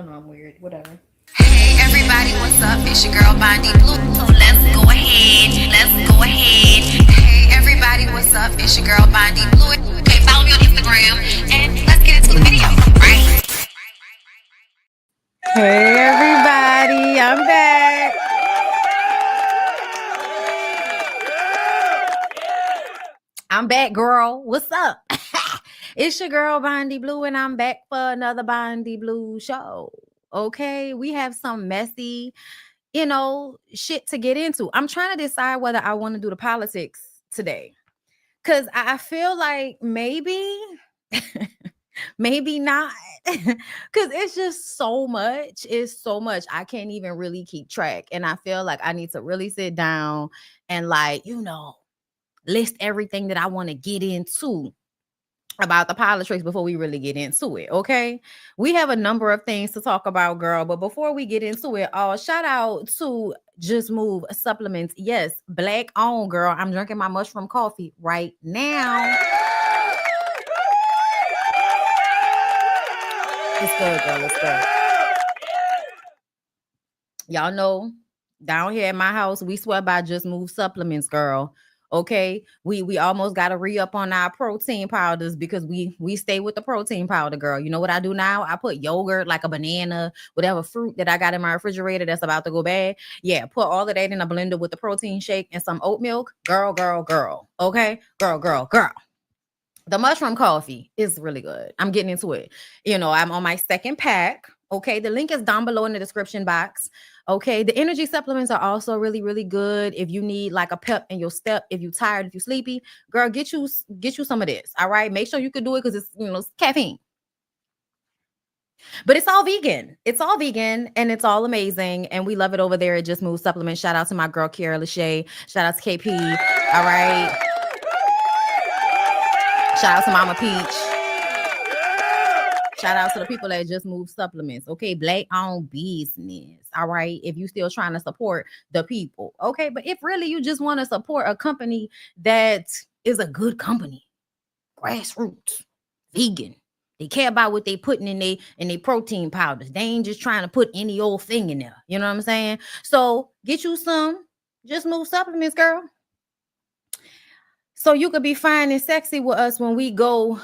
Y'all know I'm weird. Whatever. Hey everybody, what's up? It's your girl BondyBlue. So let's go ahead. Hey everybody, what's up? It's your girl BondyBlue. Okay, follow me on Instagram and let's get into the video. Right? Hey everybody, I'm back. I'm back, girl. What's up? It's your girl BondyBlue, and I'm back for another BondyBlue show. Okay, we have some messy, shit to get into. I'm trying to decide whether I want to do the politics today, because I feel like maybe, maybe not, because it's just so much. It's so much. I can't even really keep track, and I feel like I need to really sit down and list everything that I want to get into about the politics before we really get into it. Okay, we have a number of things to talk about, girl, but before we get into it, shout out to Just Move Supplements. Yes, black owned, girl. I'm drinking my mushroom coffee right now. It's good, girl. It's good. Y'all know down here at my house, we swear by Just Move Supplements, girl. Okay, we almost got to re-up on our protein powders because we stay with the protein powder, girl. You know what I do now? I put yogurt, like a banana, whatever fruit that I got in my refrigerator that's about to go bad. Yeah, put all of that in a blender with the protein shake and some oat milk. Girl. Okay, girl. The mushroom coffee is really good. I'm getting into it. I'm on my second pack. Okay, the link is down below in the description box. Okay, the energy supplements are also really, really good. If you need like a pep in your step, if you're tired, if you're sleepy, girl, get you some of this. All right, make sure you can do it because it's caffeine. But it's all vegan. It's all vegan and it's all amazing. And we love it over there at Just Move Supplements. Shout out to my girl Kiara LASHAE. Shout out to KP. All right. Shout out to Mama Peach. Shout out to the people that Just Move Supplements. Okay, black owned business. All right, if you still trying to support the people. Okay, but if really you just want to support a company that is a good company, grassroots, vegan, they care about what they putting in their protein powders. They ain't just trying to put any old thing in there. You know what I'm saying? So get you some Just Move Supplements, girl. So you could be fine and sexy with us when we go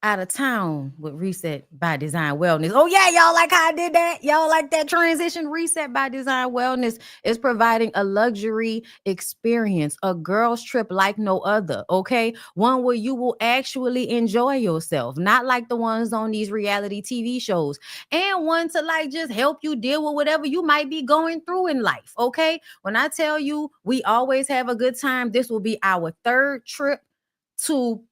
out of town with Reset by Design Wellness. Oh yeah, y'all like how I did that? Y'all like that transition? Reset by Design Wellness is providing a luxury experience, a girl's trip like no other, okay? One where you will actually enjoy yourself, not like the ones on these reality TV shows, and one to like just help you deal with whatever you might be going through in life, okay? When I tell you we always have a good time, this will be our third trip to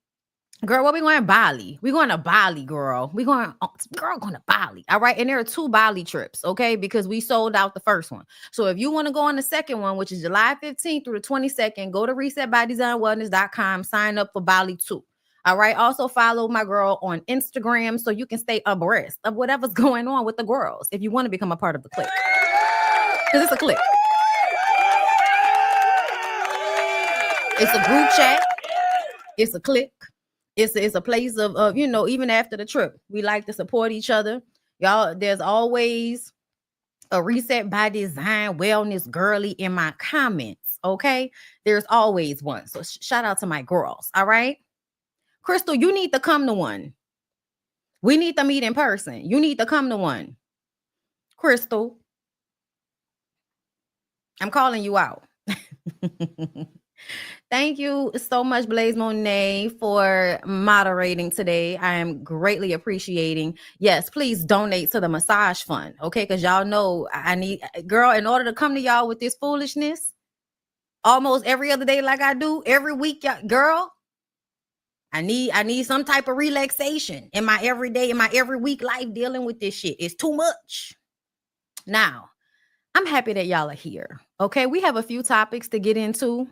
girl, what we going to Bali? We going to Bali, girl. Going to Bali. All right. And there are 2 Bali trips, okay? Because we sold out the first one. So if you want to go on the second one, which is July 15th through the 22nd, go to resetbydesignwellness.com, sign up for Bali 2. All right. Also follow my girl on Instagram so you can stay abreast of whatever's going on with the girls if you want to become a part of the clique. Because it's a clique. It's a group chat. It's a clique. It's a place of even after the trip, we like to support each other. Y'all, there's always a Reset by Design Wellness girly in my comments, okay? There's always one. So shout out to my girls, all right? Crystal, you need to come to one. We need to meet in person. You need to come to one. Crystal, I'm calling you out. Thank you so much, Blaze Monet, for moderating today. I am greatly appreciating. Yes, please donate to the massage fund, okay? Because y'all know I need, girl, in order to come to y'all with this foolishness, almost every other day like I do, every week, girl, I need some type of relaxation in my everyday, in my every week life dealing with this shit. It's too much. Now, I'm happy that y'all are here, okay? We have a few topics to get into.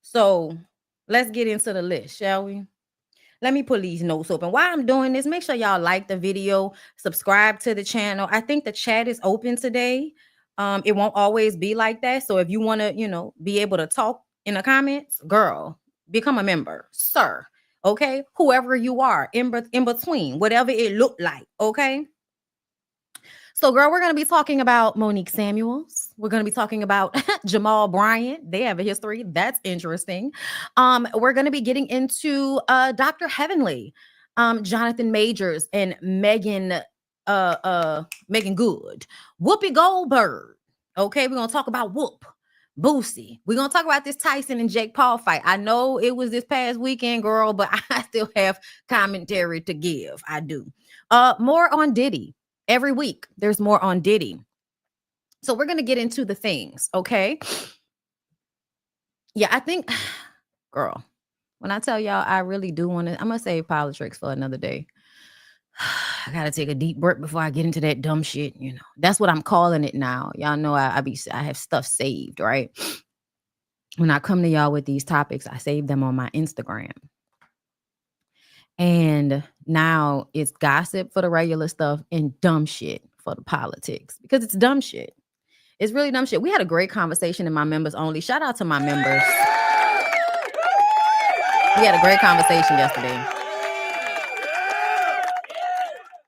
So let's get into the list, shall we? Let me pull these notes open. While I'm doing this, make sure y'all like the video, subscribe to the channel. I think the chat is open today. It won't always be like that. So if you want to, be able to talk in the comments, girl, become a member, sir. Okay, whoever you are in between, whatever it looked like. Okay. So, girl, we're going to be talking about Monique Samuels. We're going to be talking about Jamal Bryant. They have a history. That's interesting. We're going to be getting into Dr. Heavenly, Jonathan Majors, and Meagan Good. Whoopi Goldberg. Okay, we're going to talk about Whoop. Boosie. We're going to talk about this Tyson and Jake Paul fight. I know it was this past weekend, girl, but I still have commentary to give. I do. More on Diddy. Every week, there's more on Diddy. So we're going to get into the things, okay? Yeah, I think, girl, when I tell y'all I really do want to, I'm going to save politics for another day. I got to take a deep breath before I get into that dumb shit, you know. That's what I'm calling it now. Y'all know I have stuff saved, right? When I come to y'all with these topics, I save them on my Instagram. And now it's gossip for the regular stuff and dumb shit for the politics, because it's dumb shit. It's really dumb shit. We had a great conversation in my members only. Shout out to my members. We had a great conversation yesterday.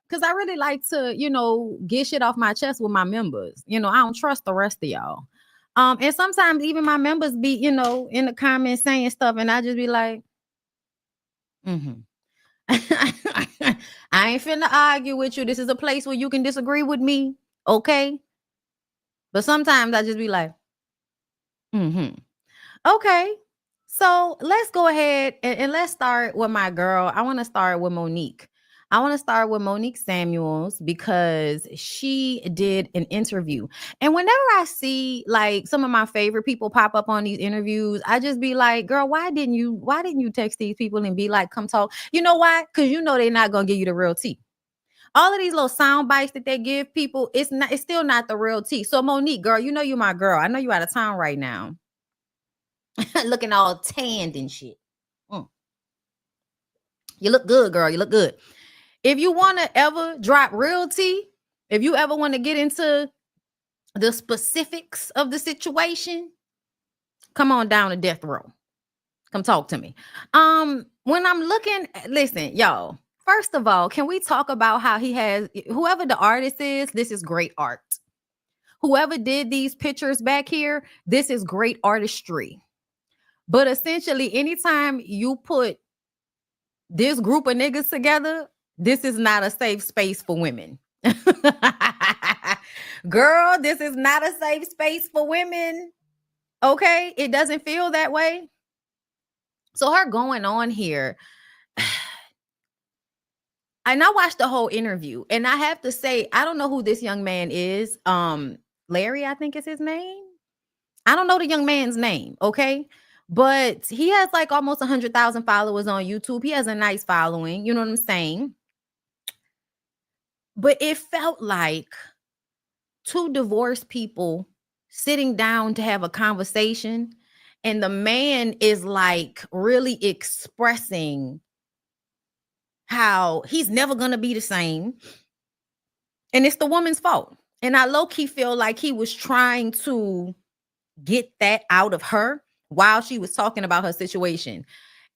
Because I really like to, you know, get shit off my chest with my members. You know, I don't trust the rest of y'all. And sometimes even my members be, you know, in the comments saying stuff, and I just be like, I ain't finna argue with you. This is a place where you can disagree with me, okay? But sometimes I just be like, okay. So let's go ahead and let's start with my girl. I want to start with Monique. I want to start with Monique Samuels because she did an interview. And whenever I see like some of my favorite people pop up on these interviews, I just be like, girl, why didn't you text these people and be like, come talk? You know why? Because you know they're not going to give you the real tea. All of these little sound bites that they give people, it's still not the real tea. So Monique, girl, you know you my girl. I know you out of town right now. Looking all tanned and shit. You look good, girl. You look good. If you want to ever drop real tea, if you ever want to get into the specifics of the situation, come on down to death row. Come talk to me. When I'm looking, listen, y'all, first of all, can we talk about how he has, whoever the artist is, this is great art. Whoever did these pictures back here, this is great artistry. But essentially, anytime you put this group of niggas together, this is not a safe space for women. Girl, this is not a safe space for women. Okay? It doesn't feel that way. So her going on here, and I watched the whole interview, and I have to say, I don't know who this young man is. Larry, I think is his name. I don't know the young man's name, okay? But he has like almost 100,000 followers on YouTube. He has a nice following, you know what I'm saying? But it felt like two divorced people sitting down to have a conversation, and the man is like really expressing how he's never going to be the same. And it's the woman's fault. And I low-key feel like he was trying to get that out of her while she was talking about her situation.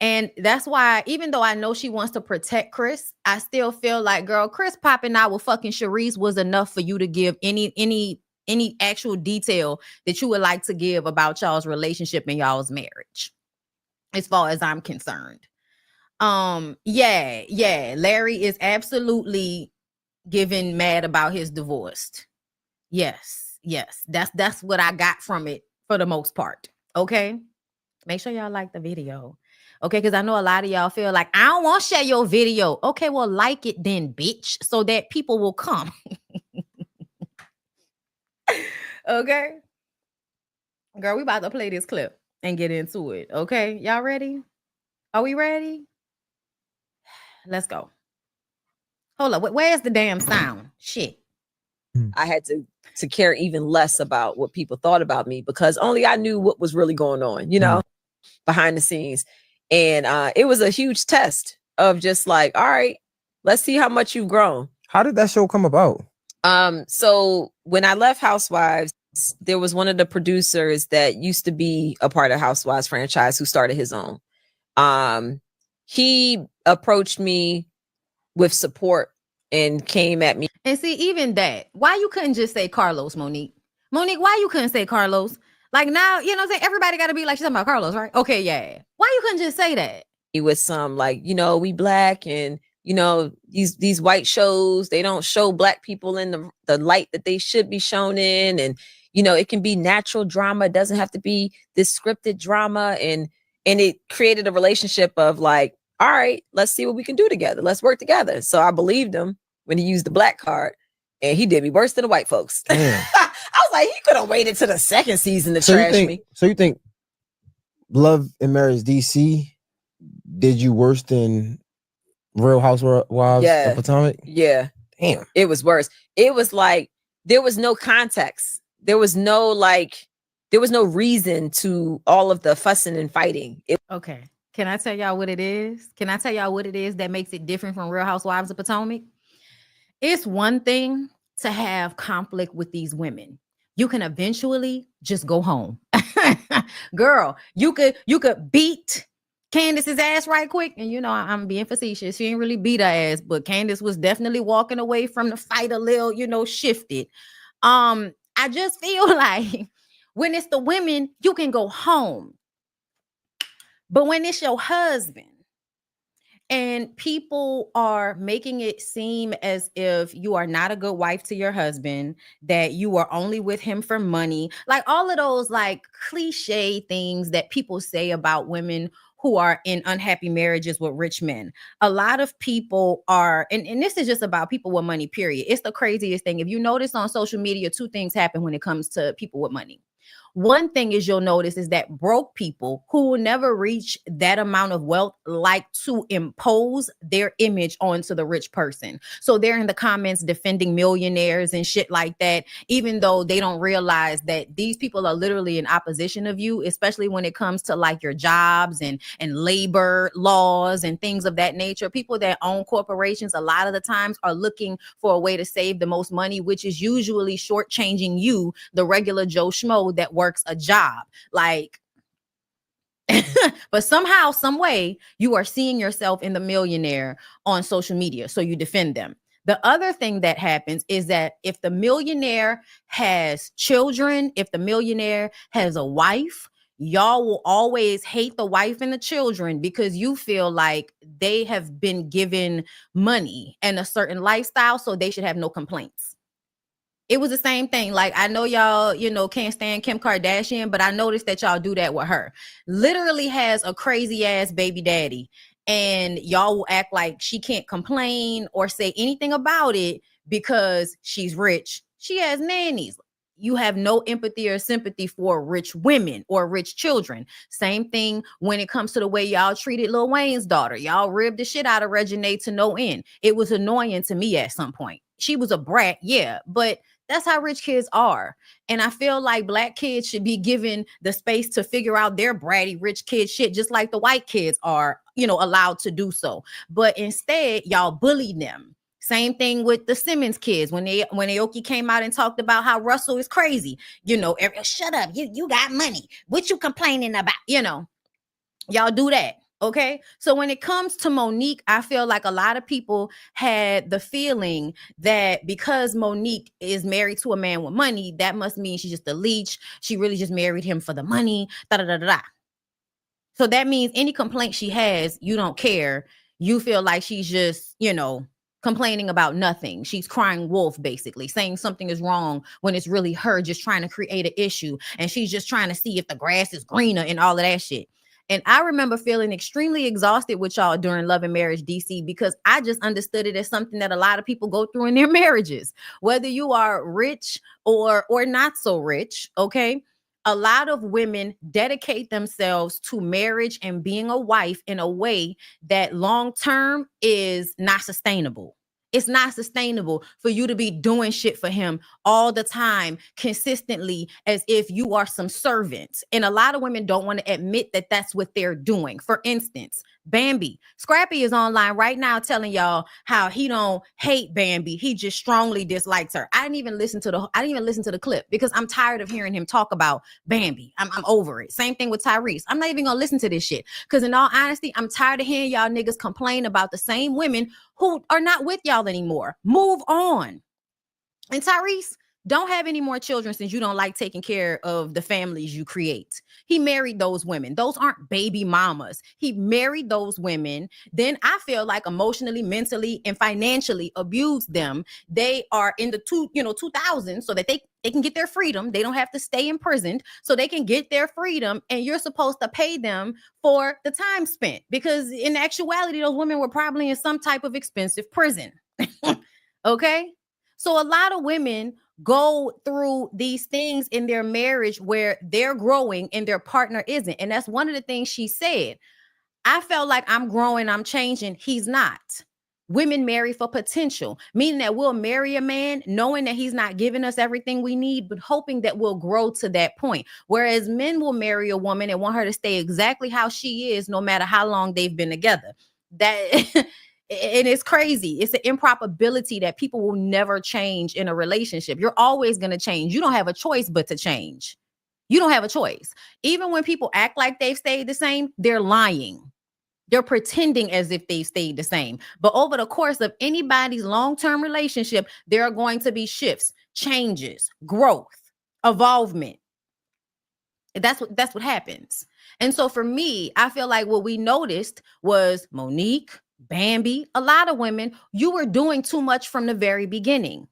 And that's why, even though I know she wants to protect Chris, I still feel like, girl, Chris popping out with fucking Sharice was enough for you to give any actual detail that you would like to give about y'all's relationship and y'all's marriage, as far as I'm concerned. Yeah, Larry is absolutely giving mad about his divorce. Yes, that's what I got from it for the most part. Okay, make sure y'all like the video. Okay, because I know a lot of y'all feel like, I don't want to share your video. Okay, well, like it then, bitch, so that people will come. Okay, girl, we about to play this clip and get into it. Okay, y'all ready? Are we ready? Let's go. Hold up, where's the damn sound? Shit. I had to care even less about what people thought about me, because only I knew what was really going on, you know, behind the scenes. And it was a huge test of just like, all right, let's see how much you've grown. How did that show come about? So when I left Housewives, there was one of the producers that used to be a part of Housewives franchise who started his own. He approached me with support and came at me. And see, even that, why you couldn't just say Carlos, Monique? Monique, why you couldn't say Carlos? Like now, you know what I'm saying? Everybody got to be like, she's talking about Carlos, right? Okay, yeah. Why you couldn't just say that? With some like, you know, we black and, you know, these white shows, they don't show black people in the light that they should be shown in. And, you know, it can be natural drama. It doesn't have to be this scripted drama. And it created a relationship of like, all right, let's see what we can do together. Let's work together. So I believed him when he used the black card, and he did me worse than the white folks. I was like, he could have waited to the second season to trash me. So you think Love and Marriage DC did you worse than Real Housewives of Potomac? Yeah. Damn. It was worse. It was like, there was no context. There was no reason to all of the fussing and fighting. Okay. Can I tell y'all what it is? Can I tell y'all what it is that makes it different from Real Housewives of Potomac? It's one thing to have conflict with these women. You can eventually just go home. Girl, you could beat Candace's ass right quick. And you know, I'm being facetious. She ain't really beat her ass, but Candace was definitely walking away from the fight a little, you know, shifted. I just feel like when it's the women, you can go home. But when it's your husband and people are making it seem as if you are not a good wife to your husband, that you are only with him for money, like all of those like cliche things that people say about women who are in unhappy marriages with rich men. A lot of people are, and this is just about people with money, period. It's the craziest thing. If you notice on social media, two things happen when it comes to people with money. One thing is you'll notice is that broke people who will never reach that amount of wealth like to impose their image onto the rich person. So they're in the comments defending millionaires and shit like that, even though they don't realize that these people are literally in opposition of you, especially when it comes to like your jobs and labor laws and things of that nature. People that own corporations a lot of the times are looking for a way to save the most money, which is usually shortchanging you, the regular Joe Schmo that works a job. Like, but somehow, some way, you are seeing yourself in the millionaire on social media, so you defend them. The other thing that happens is that if the millionaire has children, if the millionaire has a wife, y'all will always hate the wife and the children because you feel like they have been given money and a certain lifestyle, so they should have no complaints. It was the same thing. Like, I know y'all, you know, can't stand Kim Kardashian, but I noticed that y'all do that with her. Literally has a crazy ass baby daddy, and y'all will act like she can't complain or say anything about it because she's rich. She has nannies. You have no empathy or sympathy for rich women or rich children. Same thing when it comes to the way y'all treated Lil Wayne's daughter. Y'all ribbed the shit out of Reginae to no end. It was annoying to me at some point. She was a brat, yeah, but that's how rich kids are. And I feel like black kids should be given the space to figure out their bratty rich kid shit, just like the white kids are, you know, allowed to do so. But instead, y'all bully them. Same thing with the Simmons kids. When Aoki came out and talked about how Russell is crazy, you know, shut up, you got money. What you complaining about? You know, y'all do that. Okay. So when it comes to Monique, I feel like a lot of people had the feeling that because Monique is married to a man with money, that must mean she's just a leech. She really just married him for the money. Da, da, da, da, da. So that means any complaint she has, you don't care. You feel like she's just, you know, complaining about nothing. She's crying wolf, basically, saying something is wrong when it's really her just trying to create an issue. And she's just trying to see if the grass is greener and all of that shit. And I remember feeling extremely exhausted with y'all during Love and Marriage DC, because I just understood it as something that a lot of people go through in their marriages, whether you are rich or not so rich. Okay. A lot of women dedicate themselves to marriage and being a wife in a way that long term is not sustainable. It's not sustainable for you to be doing shit for him all the time, consistently, as if you are some servant. And a lot of women don't want to admit that that's what they're doing. For instance, Bambi. Scrappy is online right now telling y'all how he don't hate Bambi. He just strongly dislikes her. I didn't even listen to the clip because I'm tired of hearing him talk about Bambi. I'm over it. Same thing with Tyrese. I'm not even gonna listen to this shit because in all honesty, I'm tired of hearing y'all niggas complain about the same women who are not with y'all child anymore. Move on. And Tyrese, don't have any more children since you don't like taking care of the families you create. He married those women. Those aren't baby mamas. He married those women. Then I feel like emotionally, mentally, and financially abused them. They are in the 2000s so that they can get their freedom. They don't have to stay imprisoned, so they can get their freedom. And you're supposed to pay them for the time spent, because in actuality, those women were probably in some type of expensive prison. Okay? So a lot of women go through these things in their marriage where they're growing and their partner isn't. And that's one of the things she said. I felt like I'm growing, I'm changing. He's not. Women marry for potential, meaning that we'll marry a man knowing that he's not giving us everything we need, but hoping that we'll grow to that point. Whereas men will marry a woman and want her to stay exactly how she is, no matter how long they've been together. That and it's crazy. It's an improbability that people will never change in a relationship. You're always going to change. You don't have a choice but to change. You don't have a choice. Even when people act like they've stayed the same, they're lying. They're pretending as if they stayed the same. But over the course of anybody's long-term relationship, there are going to be shifts, changes, growth, evolvement. That's what happens. And so for me, I feel like what we noticed was Monique, Bambi, a lot of women, you were doing too much from the very beginning.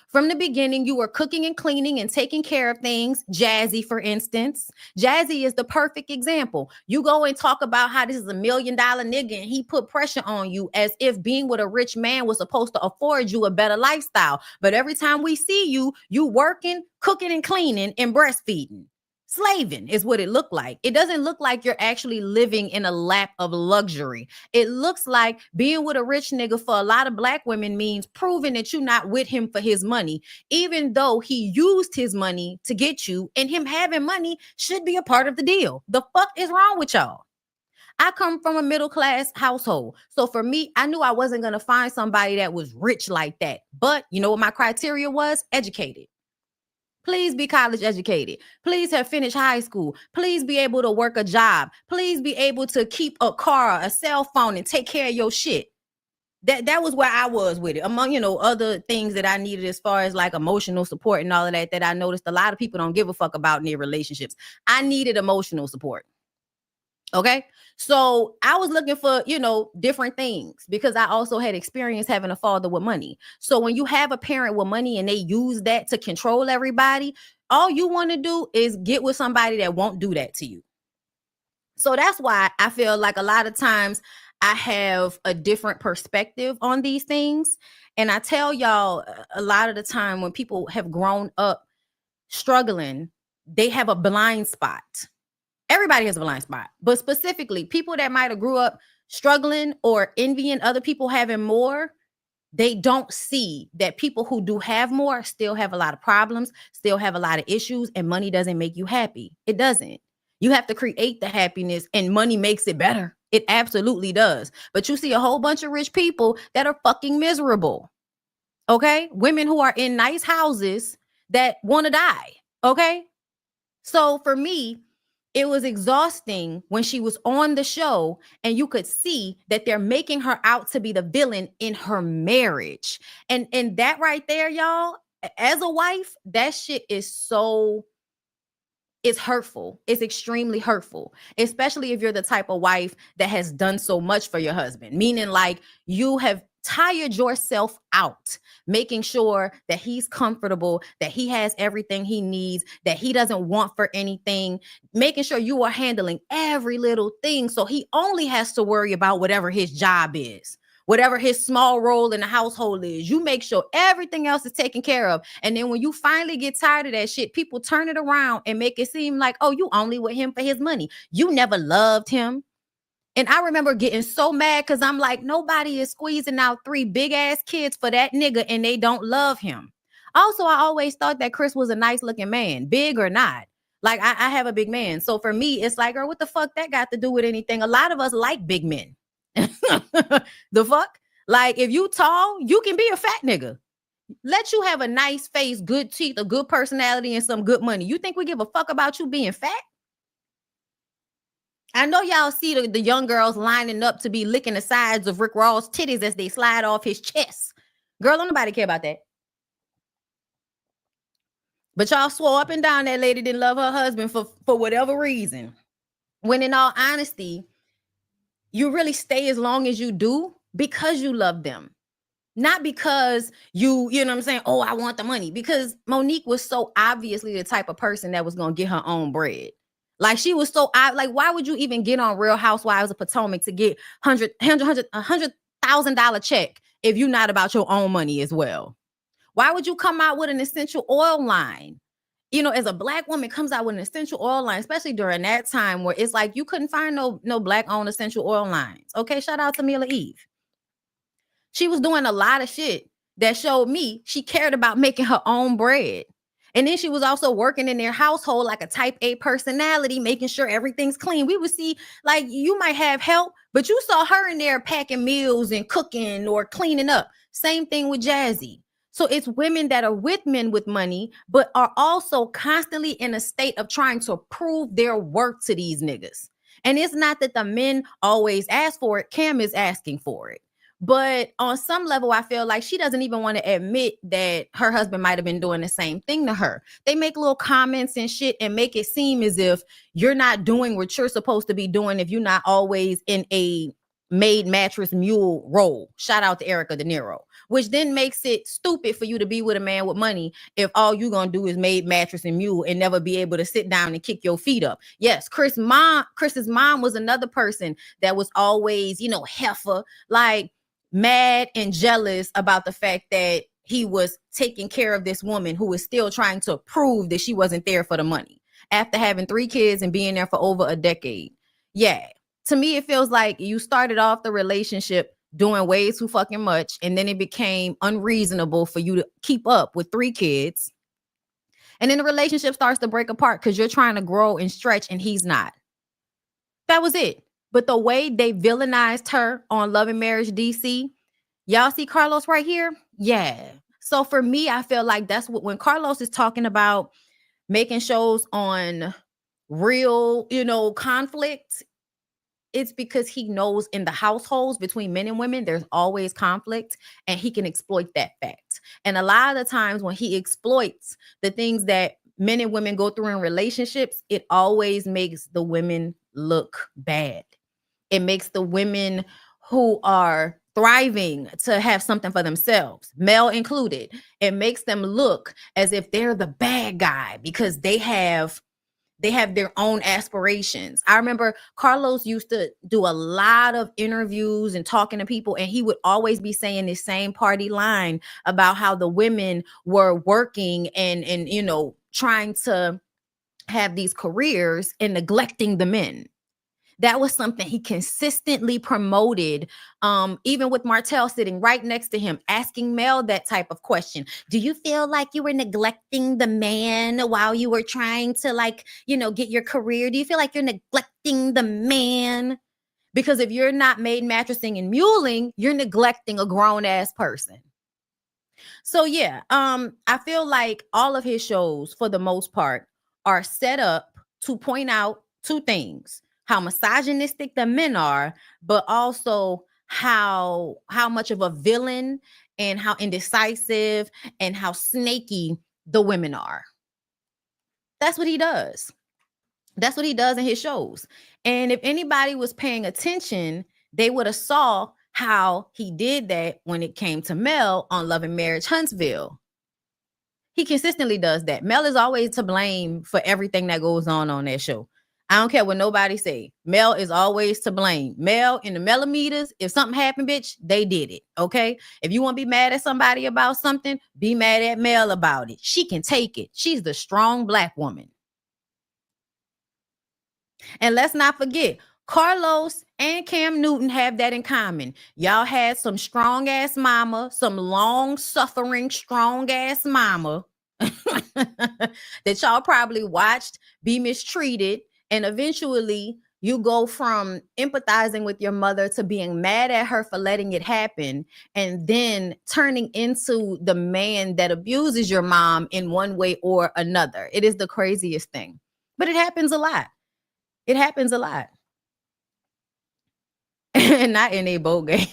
From the beginning, you were cooking and cleaning and taking care of things. Jazzy, for instance. Jazzy is the perfect example. You go and talk about how this is $1 million nigga and he put pressure on you as if being with a rich man was supposed to afford you a better lifestyle. But every time we see you, you working, cooking and cleaning and breastfeeding. Slaving is what it looked like. It doesn't look like you're actually living in a lap of luxury. It looks like being with a rich nigga for a lot of Black women means proving that you're not with him for his money, even though he used his money to get you, and him having money should be a part of the deal. The fuck is wrong with y'all? I come from a middle-class household. So for me, I knew I wasn't going to find somebody that was rich like that. But you know what my criteria was? Educated. Please be college educated. Please have finished high school. Please be able to work a job. Please be able to keep a car, a cell phone, and take care of your shit. That was where I was with it. Among, other things that I needed as far as like emotional support and all of that I noticed a lot of people don't give a fuck about in their relationships. I needed emotional support. Okay. So I was looking for, different things because I also had experience having a father with money. So when you have a parent with money and they use that to control everybody, all you want to do is get with somebody that won't do that to you. So that's why I feel like a lot of times I have a different perspective on these things. And I tell y'all a lot of the time when people have grown up struggling, they have a blind spot. Everybody has a blind spot, but specifically people that might have grew up struggling or envying other people having more, they don't see that people who do have more still have a lot of problems, still have a lot of issues, and money doesn't make you happy. It doesn't. You have to create the happiness, and money makes it better. It absolutely does. But you see a whole bunch of rich people that are fucking miserable. Okay? Women who are in nice houses that want to die. Okay? So for me, it was exhausting when she was on the show and you could see that they're making her out to be the villain in her marriage. And that right there, y'all, as a wife, that shit is it's hurtful. It's extremely hurtful, especially if you're the type of wife that has done so much for your husband, meaning like you have tired yourself out, making sure that he's comfortable, that he has everything he needs, that he doesn't want for anything, making sure you are handling every little thing. So he only has to worry about whatever his job is, whatever his small role in the household is. You make sure everything else is taken care of. And then when you finally get tired of that shit, people turn it around and make it seem like, oh, you only with him for his money. You never loved him. And I remember getting so mad because I'm like, nobody is squeezing out 3 big ass kids for that nigga and they don't love him. Also, I always thought that Chris was a nice looking man, big or not. Like I have a big man. So for me, it's like, girl, what the fuck that got to do with anything? A lot of us like big men. The fuck? Like if you tall, you can be a fat nigga. Let you have a nice face, good teeth, a good personality, and some good money. You think we give a fuck about you being fat? I know y'all see the young girls lining up to be licking the sides of Rick Ross' titties as they slide off his chest. Girl, don't nobody care about that. But y'all swore up and down that lady didn't love her husband for whatever reason. When in all honesty, you really stay as long as you do because you love them. Not because you know what I'm saying? Oh, I want the money. Because Monique was so obviously the type of person that was going to get her own bread. Like she was so, like, why would you even get on Real Housewives of Potomac to get $100,000 check if you're not about your own money as well? Why would you come out with an essential oil line? You know, as a Black woman comes out with an essential oil line, especially during that time where it's like you couldn't find no Black-owned essential oil lines. Okay, shout out to Mila Eve. She was doing a lot of shit that showed me she cared about making her own bread. And then she was also working in their household like a type A personality, making sure everything's clean. We would see, like, you might have help, but you saw her in there packing meals and cooking or cleaning up. Same thing with Jazzy. So it's women that are with men with money, but are also constantly in a state of trying to prove their worth to these niggas. And it's not that the men always ask for it. Cam is asking for it. But on some level, I feel like she doesn't even want to admit that her husband might have been doing the same thing to her. They make little comments and shit and make it seem as if you're not doing what you're supposed to be doing if you're not always in a made mattress mule role. Shout out to Erica De Niro, which then makes it stupid for you to be with a man with money if all you're going to do is made mattress and mule and never be able to sit down and kick your feet up. Yes, Chris's mom was another person that was always, you know, heifer, like mad and jealous about the fact that he was taking care of this woman who was still trying to prove that she wasn't there for the money after having 3 kids and being there for over a decade. Yeah. To me, it feels like you started off the relationship doing way too fucking much, and then it became unreasonable for you to keep up with 3 kids. And then the relationship starts to break apart because you're trying to grow and stretch and he's not. That was it. But the way they villainized her on Love and Marriage DC, y'all see Carlos right here? Yeah. So for me, I feel like that's what, when Carlos is talking about making shows on real, you know, conflict, it's because he knows in the households between men and women, there's always conflict, and he can exploit that fact. And a lot of the times when he exploits the things that men and women go through in relationships, it always makes the women look bad. It makes the women who are thriving to have something for themselves, male included. It makes them look as if they're the bad guy because they have their own aspirations. I remember Carlos used to do a lot of interviews and talking to people, and he would always be saying this same party line about how the women were working and you know, trying to have these careers and neglecting the men. That was something he consistently promoted, even with Martell sitting right next to him, asking Mel that type of question. Do you feel like you were neglecting the man while you were trying to, like, you know, get your career? Do you feel like you're neglecting the man? Because if you're not made mattressing and muling, you're neglecting a grown-ass person. So yeah, I feel like all of his shows, for the most part, are set up to point out 2 things: how misogynistic the men are, but also how much of a villain and how indecisive and how snaky the women are. That's what he does. That's what he does in his shows. And if anybody was paying attention, they would have saw how he did that when it came to Mel on Love and Marriage Huntsville. He consistently does that. Mel is always to blame for everything that goes on that show. I don't care what nobody say. Mel is always to blame. Mel in the Melometers, if something happened, bitch, they did it, okay? If you want to be mad at somebody about something, be mad at Mel about it. She can take it. She's the strong Black woman. And let's not forget, Carlos and Cam Newton have that in common. Y'all had some strong-ass mama, some long-suffering, strong-ass mama that y'all probably watched be mistreated. And eventually you go from empathizing with your mother to being mad at her for letting it happen, and then turning into the man that abuses your mom in one way or another. It is the craziest thing, but it happens a lot. It happens a lot. And not in a boat game.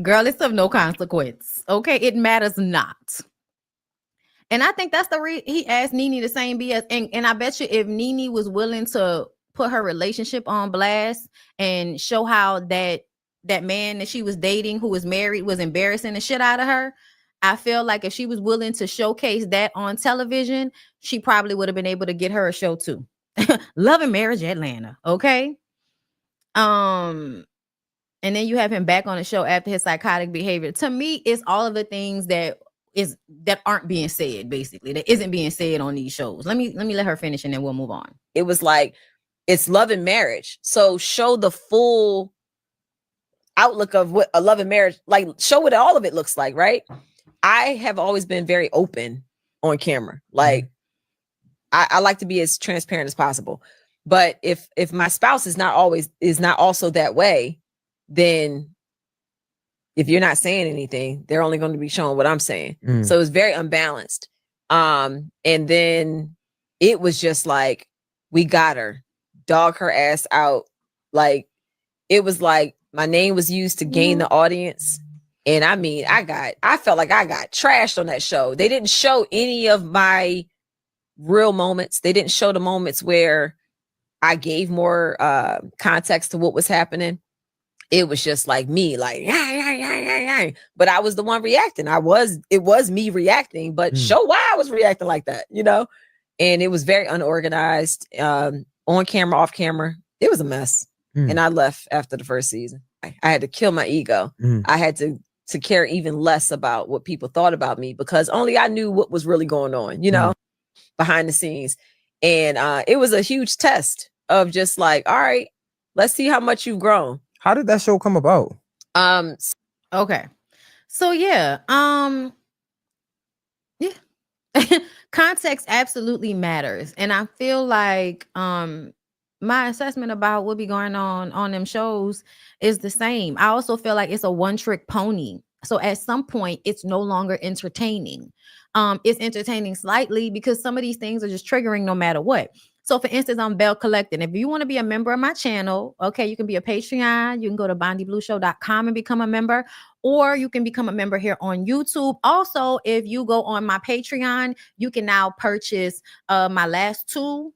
Girl, it's of no consequence. Okay, it matters not. And I think that's he asked Nene the same BS. And I bet you if Nene was willing to put her relationship on blast and show how that man that she was dating who was married was embarrassing the shit out of her, I feel like if she was willing to showcase that on television, she probably would have been able to get her a show too. Love and Marriage Atlanta. Okay. And then you have him back on the show after his psychotic behavior. To me, it's all of the things that aren't being said, basically, that isn't being said on these shows. Let me let her finish and then we'll move on. It was like, it's love and marriage. So show the full outlook of what a love and marriage, like show what all of it looks like, right? I have always been very open on camera. Like I like to be as transparent as possible. But if my spouse is not also that way, then if you're not saying anything, they're only going to be showing what I'm saying. So it's very unbalanced. And then it was just like, we got her, dog her ass out. Like, it was like my name was used to gain the audience. And I mean, I felt like I got trashed on that show. They didn't show any of my real moments. They didn't show the moments where I gave more context to what was happening. It was just like me, like, but I was the one reacting. It was me reacting, but show why I was reacting like that, you know? And it was very unorganized, on camera, off camera. It was a mess. And I left after the first season. I had to kill my ego. I had to care even less about what people thought about me because only I knew what was really going on, you know, behind the scenes. And it was a huge test of just like, all right, let's see how much you've grown. How did that show come about? Okay. So yeah. Context absolutely matters. And I feel like my assessment about what be going on them shows is the same. I also feel like it's a one-trick pony. So at some point, it's no longer entertaining. It's entertaining slightly because some of these things are just triggering no matter what. So for instance, I'm Bell Collecting. If you want to be a member of my channel, okay, you can be a Patreon. You can go to BondyBlueShow.com and become a member, or you can become a member here on YouTube. Also, if you go on my Patreon, you can now purchase my last 2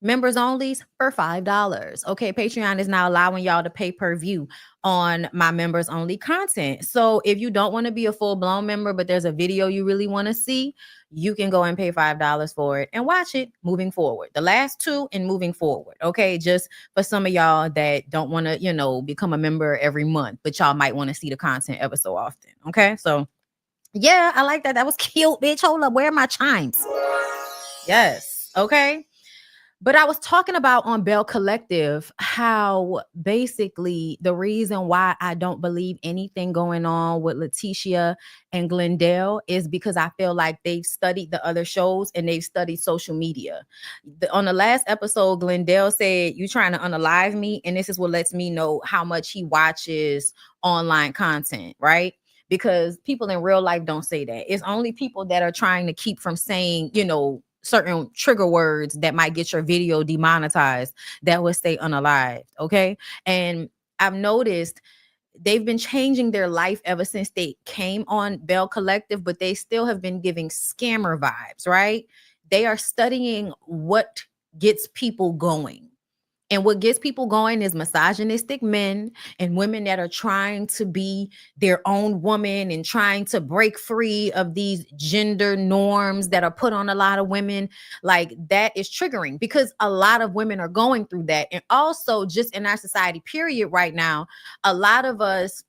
members onlys for $5. Okay, Patreon is now allowing y'all to pay per view on my members only content. So if you don't want to be a full-blown member, but there's a video you really want to see, you can go and pay $5 for it and watch it moving forward. The last 2 and moving forward. Okay, just for some of y'all that don't want to, you know, become a member every month, but y'all might want to see the content ever so often. Okay, so yeah, I like that. That was cute, bitch. Hold up, where are my chimes? Yes. Okay. But I was talking about on Bell Collective how basically the reason why I don't believe anything going on with Letitia and Glendale is because I feel like they've studied the other shows and they've studied social media. On the last episode, Glendale said, "You trying to unalive me?" And this is what lets me know how much he watches online content, right? Because people in real life don't say that. It's only people that are trying to keep from saying, you know, certain trigger words that might get your video demonetized that would stay unalived. Okay. And I've noticed they've been changing their life ever since they came on Bell Collective, but they still have been giving scammer vibes, right? They are studying what gets people going. And what gets people going is misogynistic men and women that are trying to be their own woman and trying to break free of these gender norms that are put on a lot of women. Like, that is triggering because a lot of women are going through that. And also just in our society, period, right now, a lot of us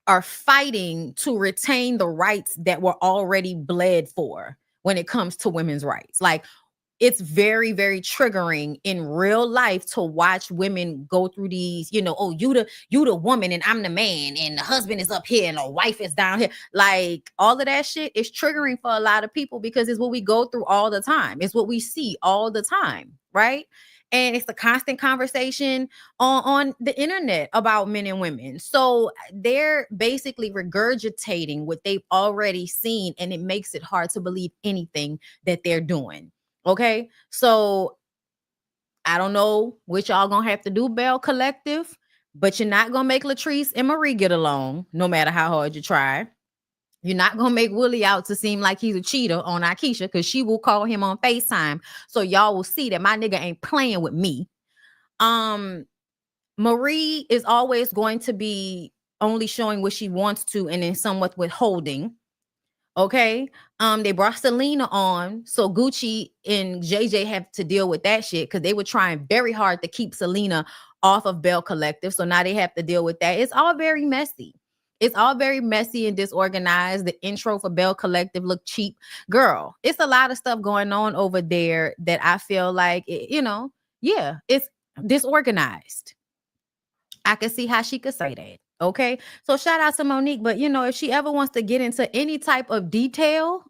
are fighting to retain the rights that were already bled for when it comes to women's rights. Like, it's very, very triggering in real life to watch women go through these, you know, oh, you the woman and I'm the man and the husband is up here and the wife is down here. Like, all of that shit is triggering for a lot of people because it's what we go through all the time. It's what we see all the time, right? And it's a constant conversation on the internet about men and women. So they're basically regurgitating what they've already seen, and it makes it hard to believe anything that they're doing. Okay, so I don't know what y'all gonna have to do, Bell Collective, But you're not gonna make Latrice and Marie get along, no matter how hard you try. You're not gonna make Willie out to seem like he's a cheater on Akeisha, because she will call him on FaceTime. So y'all will see that my nigga ain't playing with me. Marie is always going to be only showing what she wants to and then somewhat withholding. Okay. They brought Selena on, so Gucci and JJ have to deal with that shit because they were trying very hard to keep Selena off of Bell Collective. So now they have to deal with that. It's all very messy. It's all very messy and disorganized. The intro for Bell Collective looked cheap. Girl, it's a lot of stuff going on over there that I feel like, it's disorganized. I can see how she could say that. Okay. So shout out to Monique. But if she ever wants to get into any type of detail,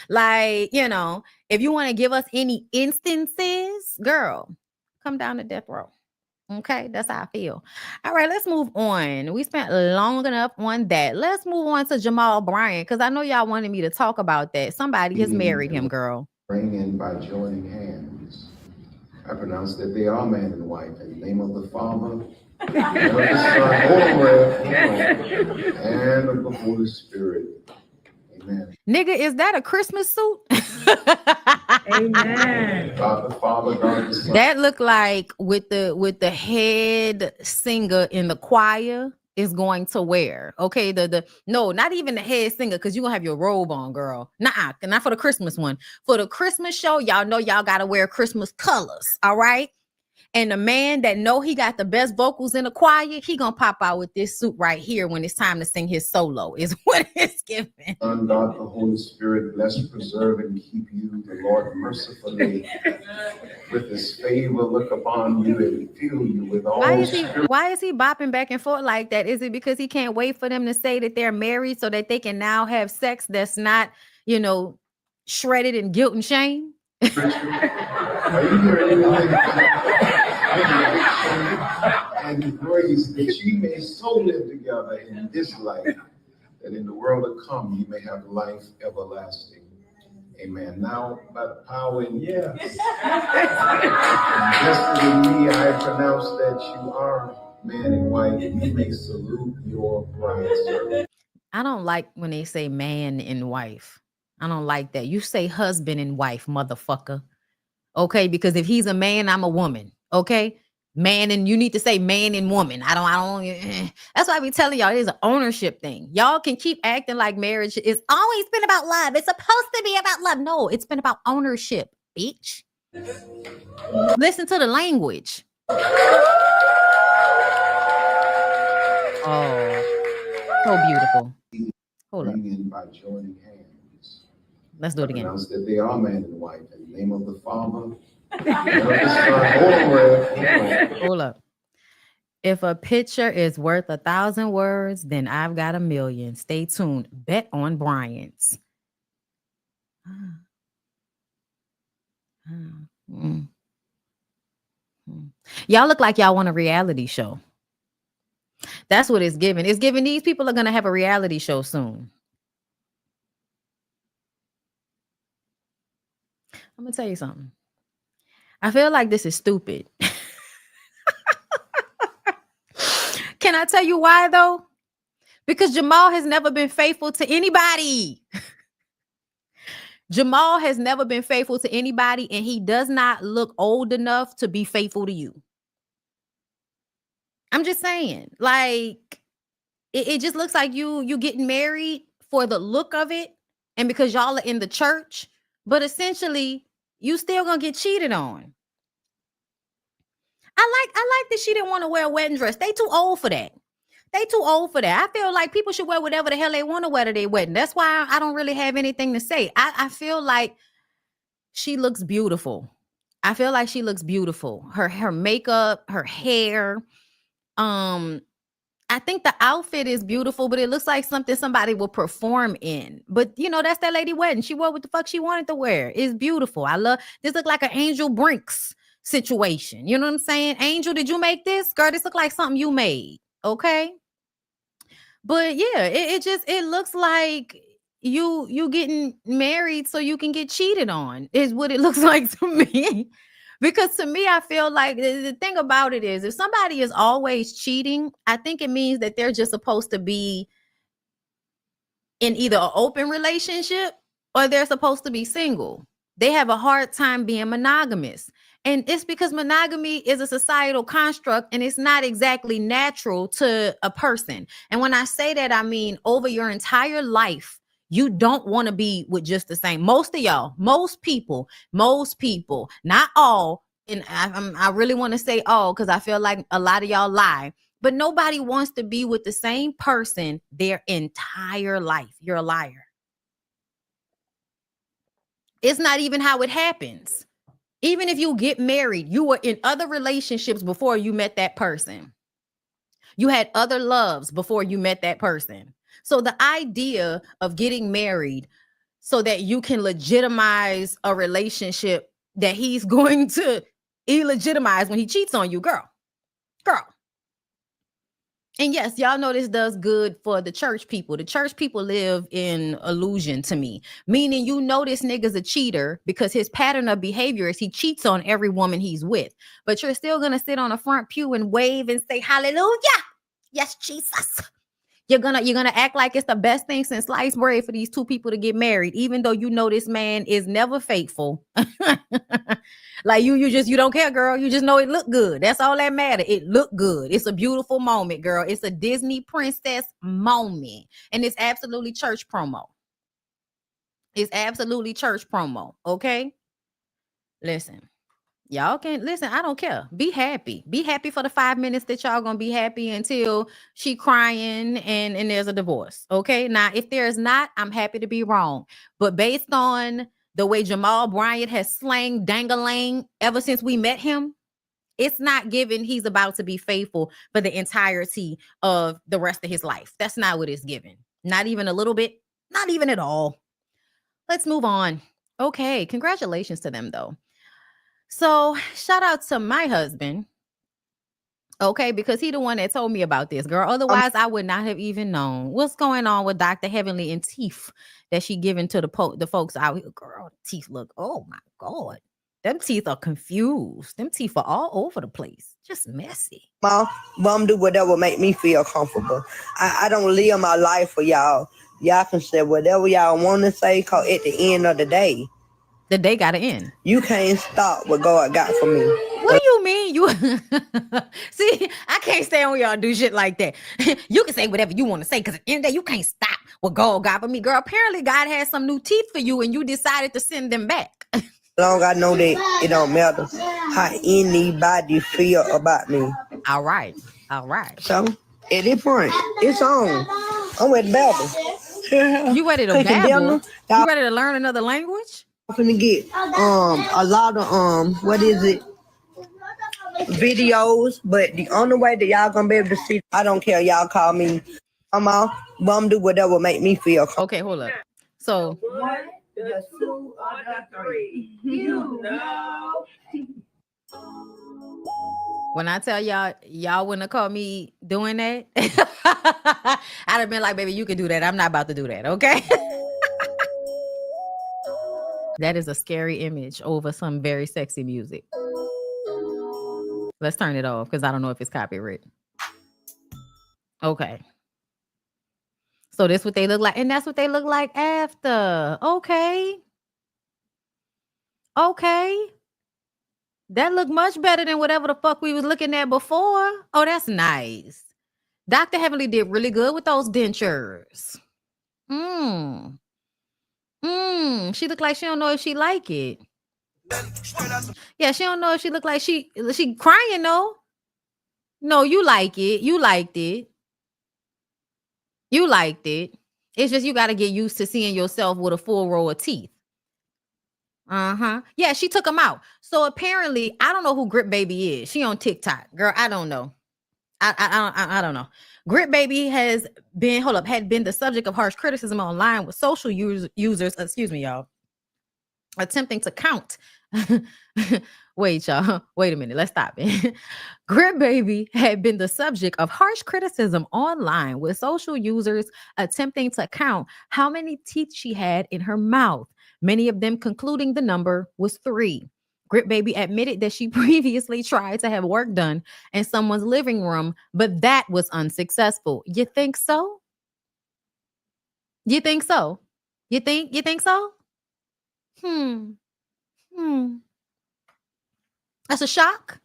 like, if you want to give us any instances, girl, come down to death row. Okay. That's how I feel. All right. Let's move on. We spent long enough on that. Let's move on to Jamal Bryant, because I know y'all wanted me to talk about that. Somebody has married him, girl. Bring in by joining hands. I pronounce that they are man and wife in the name of the Father, and of the Son, and of the Holy Spirit. Amen. Nigga, is that a Christmas suit? Amen. God the Father, God the Son. That looked like with the head singer in the choir is going to wear. Okay, no, not even the head singer, because you're gonna have your robe on, girl. Nuh-uh, not for the Christmas one. For the Christmas show, y'all know y'all gotta wear Christmas colors, all right? And the man that know he got the best vocals in the choir, he gonna pop out with this suit right here when it's time to sing his solo, is what it's giving. Son, God the Holy Spirit, bless, preserve, and keep you. The Lord mercifully, with his favor, look upon you and fill you with all Why is he bopping back and forth like that? Is it because he can't wait for them to say that they're married so that they can now have sex that's not, shredded in guilt and shame? Are you hearing and grace that you may so live together in this life, that in the world to come you may have life everlasting. Amen. Now, by the power and yes, just in me, I pronounce that you are man and wife. You may salute your bride, sir. I don't like when they say man and wife. I don't like that. You say husband and wife, motherfucker. Okay, because if he's a man, I'm a woman. Okay, man, and you need to say man and woman. I don't. That's why I be telling y'all, it is an ownership thing. Y'all can keep acting like marriage is always been about love. It's supposed to be about love. No, it's been about ownership, bitch. Listen to the language. Oh, so beautiful. Hold on. By joining hands. Let's do it again. Pronounce that they are man and wife in the name of the Father, and of the Son. Hold up. If a picture is worth 1,000 words, then I've got 1,000,000. Stay tuned. Bet on Bryant's. Y'all look like y'all want a reality show. That's what it's giving. It's giving these people are going to have a reality show soon. I'm going to tell you something. I feel like this is stupid. Can I tell you why, though? Because Jamal has never been faithful to anybody. Jamal has never been faithful to anybody, and he does not look old enough to be faithful to you. I'm just saying, like, it just looks like you getting married for the look of it and because y'all are in the church, but essentially you still gonna get cheated on. I like that she didn't want to wear a wedding dress. They too old for that. They too old for that. I feel like people should wear whatever the hell they want to wear to their wedding. That's why I don't really have anything to say. I feel like she looks beautiful. I feel like she looks beautiful. Her makeup, her hair. I think the outfit is beautiful, but it looks like something somebody will perform in. But that's that lady wedding. She wore what the fuck she wanted to wear. It's beautiful. I love this. Look like an Angel Brinks situation. You know what I'm saying? Angel, did you make this? Girl, this look like something you made. Okay. But yeah, it looks like you getting married so you can get cheated on is what it looks like to me. Because to me, I feel like the thing about it is if somebody is always cheating, I think it means that they're just supposed to be in either an open relationship or they're supposed to be single. They have a hard time being monogamous. And it's because monogamy is a societal construct and it's not exactly natural to a person. And when I say that, I mean over your entire life, you don't want to be with just the same. Most of y'all, most people, not all. And I really want to say all because I feel like a lot of y'all lie. But nobody wants to be with the same person their entire life. You're a liar. It's not even how it happens. Even if you get married, you were in other relationships before you met that person. You had other loves before you met that person. So the idea of getting married so that you can legitimize a relationship that he's going to illegitimize when he cheats on you, girl. And yes, y'all know this does good for the church people. The church people live in illusion to me, meaning you know this nigga's a cheater because his pattern of behavior is he cheats on every woman he's with. But you're still going to sit on a front pew and wave and say, hallelujah. Yes, Jesus. You're gonna act like it's the best thing since sliced bread for these two people to get married, even though you know this man is never faithful. Like you don't care, girl. You just know it looked good. That's all that matters. It looked good. It's a beautiful moment, girl. It's a Disney princess moment, and it's absolutely church promo. It's absolutely church promo. Okay, listen. Y'all can listen. I don't care. Be happy. Be happy for the 5 minutes that y'all gonna be happy until she crying and there's a divorce. Okay. Now, if there's not, I'm happy to be wrong. But based on the way Jamal Bryant has slang dangalang ever since we met him, it's not given he's about to be faithful for the entirety of the rest of his life. That's not what it's given. Not even a little bit. Not even at all. Let's move on. Okay. Congratulations to them though. So shout out to my husband, okay, because he the one that told me about this, girl. Otherwise, I would not have even known what's going on with Dr. Heavenly and teeth that she giving to the folks out here. Girl, teeth look, oh my God. Them teeth are confused. Them teeth are all over the place. Just messy. Mom, do whatever make me feel comfortable. I don't live my life for y'all. Y'all can say whatever y'all want to say, because at the end of the day, the day gotta end. You can't stop what God got for me. What do you mean? You see, I can't stand when y'all do shit like that. You can say whatever you want to say, because at the end of the day, you can't stop what God got for me. Girl, apparently God has some new teeth for you and you decided to send them back. Long I know that it don't matter how anybody feel about me. All right. So at this point, it's on. I'm ready to babble. You ready to babble? You ready to learn another language? I'm gonna get a lot of what is it, videos, but the only way that y'all gonna be able to see, I don't care, y'all call me mom, do whatever make me feel. Okay, hold up. So 1, 2, or 3, you know. When I tell y'all wouldn't have caught me doing that, I'd have been like, baby, you can do that. I'm not about to do that, okay? That is a scary image over some very sexy music. Let's turn it off because I don't know if it's copyrighted. Okay. So this is what they look like. And that's what they look like after. Okay. That looked much better than whatever the fuck we was looking at before. Oh, that's nice. Dr. Heavenly did really good with those dentures. She looked like she don't know if she like it. Yeah, she don't know if she look like she crying though. No, you like it. You liked it. It's just you got to get used to seeing yourself with a full row of teeth. Yeah, she took them out. So apparently, I don't know who Grip Baby is. She on TikTok, girl. I don't know. I don't know. Grit Baby had been the subject of harsh criticism online with social users, excuse me, y'all, attempting to count. Wait, y'all. Wait a minute. Let's stop it. Grit Baby had been the subject of harsh criticism online with social users attempting to count how many teeth she had in her mouth, many of them concluding the number was 3. Grip Baby admitted that she previously tried to have work done in someone's living room, but that was unsuccessful. You think so? You think so? You think so? That's a shock.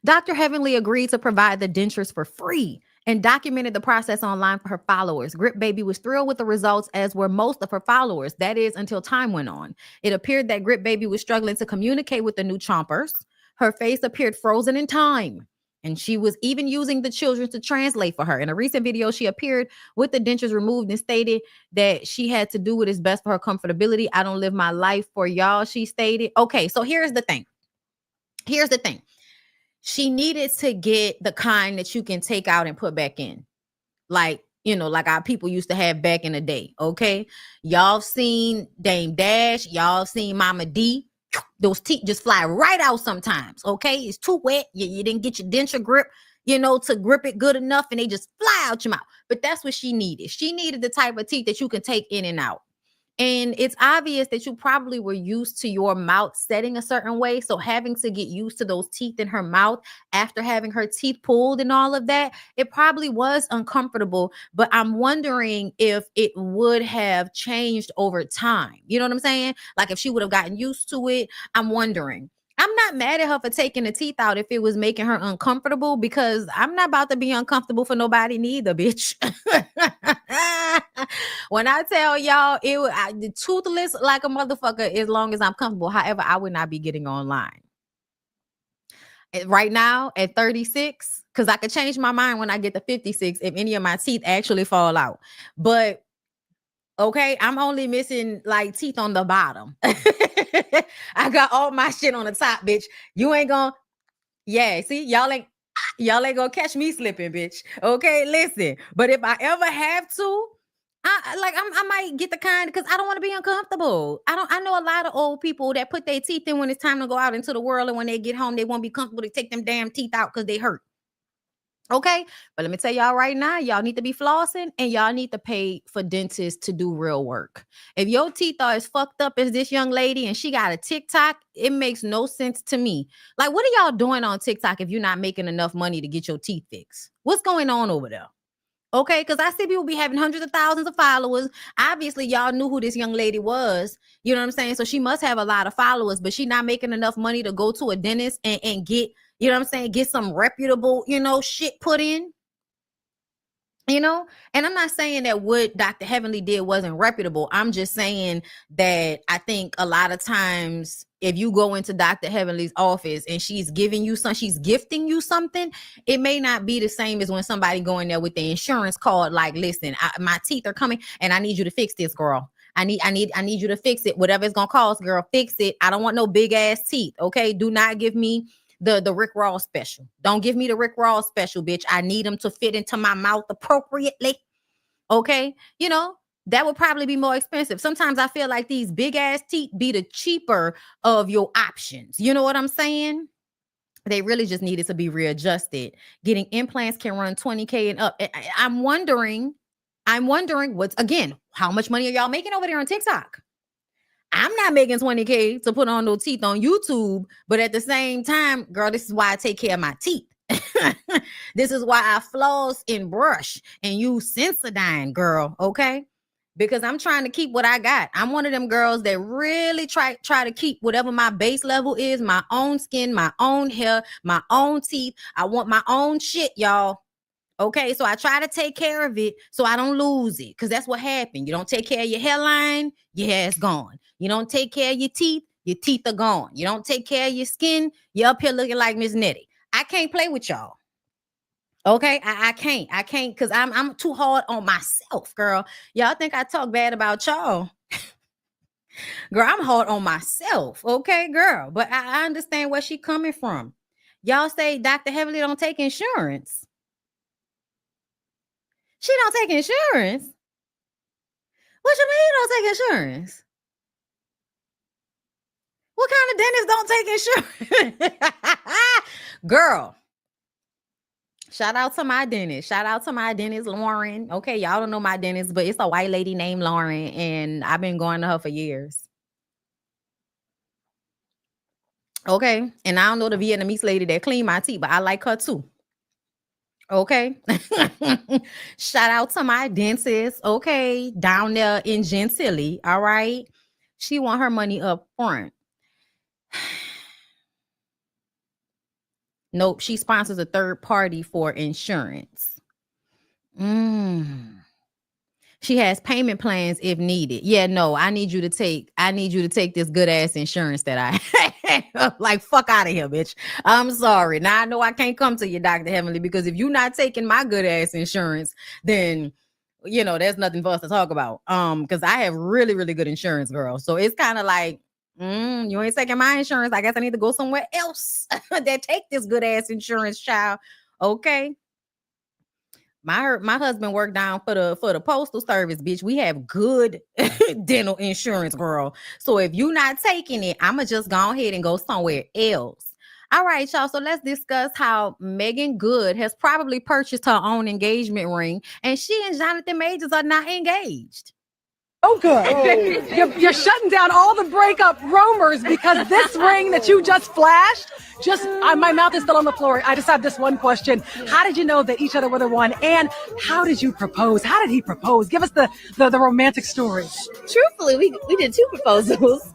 Dr. Heavenly agreed to provide the dentures for free and documented the process online for her followers. Grip Baby was thrilled with the results, as were most of her followers. That is, until time went on. It appeared that Grip Baby was struggling to communicate with the new chompers. Her face appeared frozen in time, and she was even using the children to translate for her. In a recent video, she appeared with the dentures removed and stated that she had to do what is best for her comfortability. I don't live my life for y'all, she stated. Okay, so here's the thing. She needed to get the kind that you can take out and put back in. Like, like our people used to have back in the day. Okay. Y'all seen Dame Dash. Y'all seen Mama D. Those teeth just fly right out sometimes. Okay. It's too wet. You didn't get your denture grip, to grip it good enough, and they just fly out your mouth. But that's what she needed. She needed the type of teeth that you can take in and out. And it's obvious that you probably were used to your mouth setting a certain way. So having to get used to those teeth in her mouth after having her teeth pulled and all of that, it probably was uncomfortable. But I'm wondering if it would have changed over time. You know what I'm saying? Like if she would have gotten used to it, I'm wondering. I'm not mad at her for taking the teeth out if it was making her uncomfortable, because I'm not about to be uncomfortable for nobody neither, bitch. When I tell y'all the toothless like a motherfucker as long as I'm comfortable. However, I would not be getting online. Right now at 36, because I could change my mind when I get to 56 if any of my teeth actually fall out. But okay, I'm only missing like teeth on the bottom. I got all my shit on the top, bitch. You ain't gonna, see, y'all ain't gonna catch me slipping, bitch. Okay, listen. But if I ever have to, I might get the kind, because I don't want to be uncomfortable. I know a lot of old people that put their teeth in when it's time to go out into the world, and when they get home, they won't be comfortable to take them damn teeth out because they hurt. Okay, but let me tell y'all right now, y'all need to be flossing, and y'all need to pay for dentists to do real work. If your teeth are as fucked up as this young lady and she got a TikTok, it makes no sense to me. Like, what are y'all doing on TikTok if you're not making enough money to get your teeth fixed? What's going on over there? Okay, because I see people be having hundreds of thousands of followers. Obviously, y'all knew who this young lady was. You know what I'm saying? So she must have a lot of followers, but she not making enough money to go to a dentist and get, you know what I'm saying, get some reputable, shit put in. And I'm not saying that what Dr. Heavenly did wasn't reputable. I'm just saying that I think a lot of times if you go into Dr. Heavenly's office and she's gifting you something, it may not be the same as when somebody going there with the insurance card. Like, listen, my teeth are coming and I need you to fix this, girl. I need you to fix it. Whatever it's going to cost, girl, fix it. I don't want no big ass teeth. Okay. Do not give me the Rick Ross special. Don't give me the Rick Ross special, bitch. I need them to fit into my mouth appropriately. Okay. That would probably be more expensive. Sometimes I feel like these big ass teeth be the cheaper of your options. You know what I'm saying? They really just needed to be readjusted. Getting implants can run $20K and up. I'm wondering how much money are y'all making over there on TikTok? I'm not making $20K to put on those teeth on YouTube, but at the same time, girl, this is why I take care of my teeth. This is why I floss and brush and use Sensodyne, girl, okay? Because I'm trying to keep what I got. I'm one of them girls that really try to keep whatever my base level is, my own skin, my own hair, my own teeth. I want my own shit, y'all. Okay, so I try to take care of it so I don't lose it, because that's what happened. You don't take care of your hairline, your hair's gone. You don't take care of your teeth are gone. You don't take care of your skin, you're up here looking like Miss Nettie. I can't play with y'all. Okay, I can't because I'm too hard on myself, girl. Y'all think I talk bad about y'all. Girl, I'm hard on myself. Okay, girl, but I understand where she coming from. Y'all say Dr. Heavenly don't take insurance. She don't take insurance. What you mean you don't take insurance? What kind of dentist don't take insurance? Girl, shout out to my dentist. Shout out to my dentist, Lauren. Okay, y'all don't know my dentist, but it's a white lady named Lauren, and I've been going to her for years. Okay. And I don't know the Vietnamese lady that cleaned my teeth, but I like her too. Okay. Shout out to my dentist. Okay. Down there in Gentilly. All right. She want her money up front. Nope. She sponsors a third party for insurance. She has payment plans if needed. Yeah, no, I need you to take this good ass insurance that I have. Like, fuck out of here, bitch. I'm sorry. Now I know I can't come to you, Dr. Heavenly, because if you're not taking my good ass insurance, then there's nothing for us to talk about. Because I have really, really good insurance, girl. So it's kind of like, you ain't taking my insurance. I guess I need to go somewhere else that take this good ass insurance, child. Okay. My husband worked down for the postal service, bitch. We have good dental insurance, girl. So if you're not taking it, I'ma just go ahead and go somewhere else. All right, y'all. So let's discuss how Meagan Good has probably purchased her own engagement ring, and she and Jonathan Majors are not engaged. Oh, good. You're shutting down all the breakup rumors because this ring that you just flashed, my mouth is still on the floor. I just have this one question. How did you know that each other were the one? And how did you propose? How did he propose? Give us the romantic story. Truthfully, we did 2 proposals.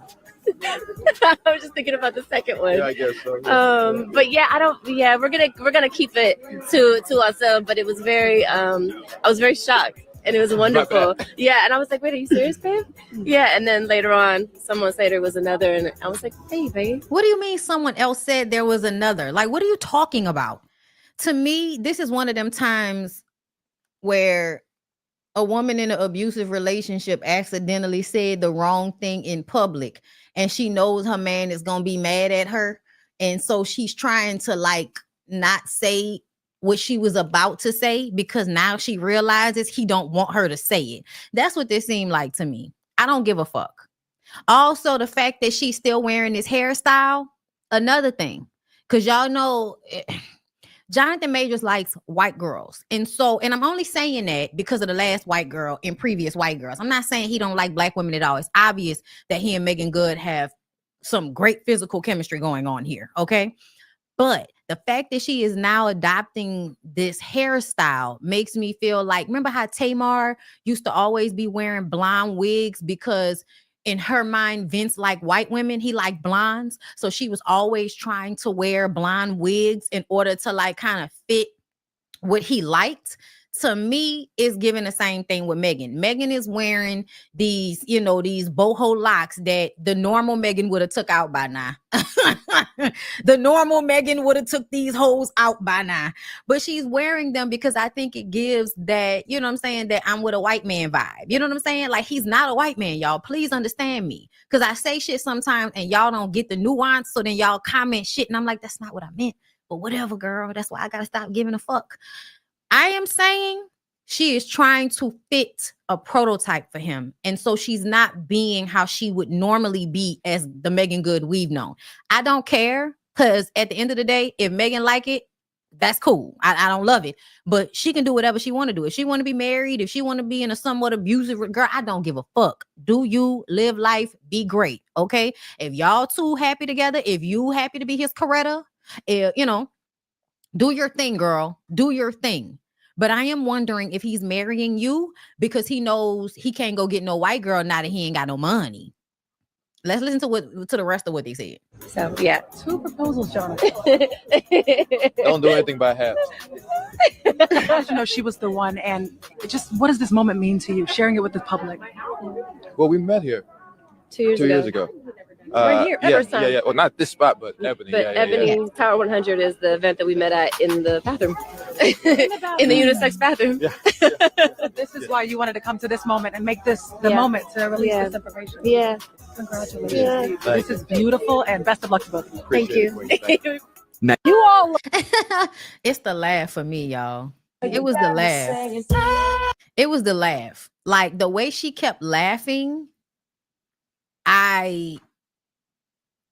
I was just thinking about the second one. Yeah, I guess so. But yeah, we're gonna keep it to ourselves. But it was I was very shocked. And it was wonderful. Yeah, and I was like, wait, are you serious, babe? Yeah, and then later on, someone said there was another, and I was like, hey, babe. What do you mean someone else said there was another? Like, what are you talking about? To me, this is one of them times where a woman in an abusive relationship accidentally said the wrong thing in public, and she knows her man is going to be mad at her. And so she's trying to not say what she was about to say because now she realizes he don't want her to say it. That's what this seemed like to me. I don't give a fuck. Also, the fact that she's still wearing this hairstyle, another thing. Because y'all know Jonathan Majors likes white girls. And I'm only saying that because of the last white girl and previous white girls. I'm not saying he don't like black women at all. It's obvious that he and Meagan Good have some great physical chemistry going on here. Okay. But the fact that she is now adopting this hairstyle makes me feel like, remember how Tamar used to always be wearing blonde wigs because in her mind, Vince liked white women. He liked blondes. So she was always trying to wear blonde wigs in order to kind of fit what he liked. To me, is giving the same thing with Meagan. Meagan is wearing these, these boho locks that the normal Meagan would have took out by now. The normal Meagan would have took these hoes out by now. But she's wearing them because I think it gives that, that I'm with a white man vibe. You know what I'm saying? Like, he's not a white man, y'all. Please understand me. Because I say shit sometimes and y'all don't get the nuance. So then y'all comment shit and I'm like, that's not what I meant. But whatever, girl. That's why I got to stop giving a fuck. I am saying she is trying to fit a prototype for him. And so she's not being how she would normally be as the Meagan Good we've known. I don't care because at the end of the day, if Meagan like it, that's cool. I don't love it. But she can do whatever she want to do. If she want to be married, if she want to be in a somewhat abusive girl, I don't give a fuck. Do you live life? Be great. Okay. If y'all two happy together, if you happy to be his Coretta, do your thing, girl. Do your thing. But I am wondering if he's marrying you because he knows he can't go get no white girl now that he ain't got no money. Let's listen to the rest of what they said. So, yeah. 2 proposals, Jonathan. Don't do anything by half. How did you know she was the one? And what does this moment mean to you, sharing it with the public? Well, we met here 2 years two ago. years ago. Right here, first time. Yeah. Well, not this spot, but Ebony. But Ebony Tower 100 is the event that we met at in the bathroom, in the unisex bathroom. Yeah. This is why you wanted to come to this moment and make this the moment to release this information. Yeah. Congratulations. Yeah. This is beautiful and best of luck to both of you. Thank you. You all. It's the laugh for me, y'all. It was the laugh. It was the laugh. Like the way she kept laughing.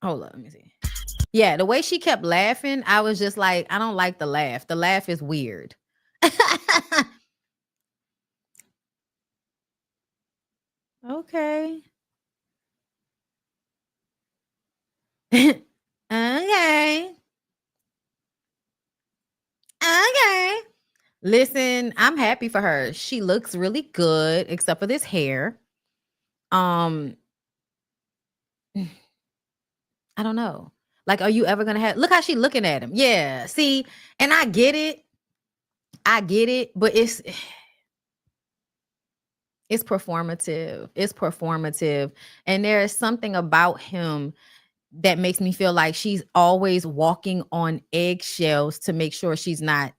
Hold up, let me see. Yeah, the way she kept laughing, I was just like, I don't like the laugh. The laugh is weird. Okay. Okay. Okay. Listen, I'm happy for her. She looks really good, except for this hair. I don't know. Like, are you ever gonna have? Look how she looking at him. Yeah. See, and I get it. But it's performative. It's performative, and there is something about him that makes me feel like she's always walking on eggshells to make sure she's not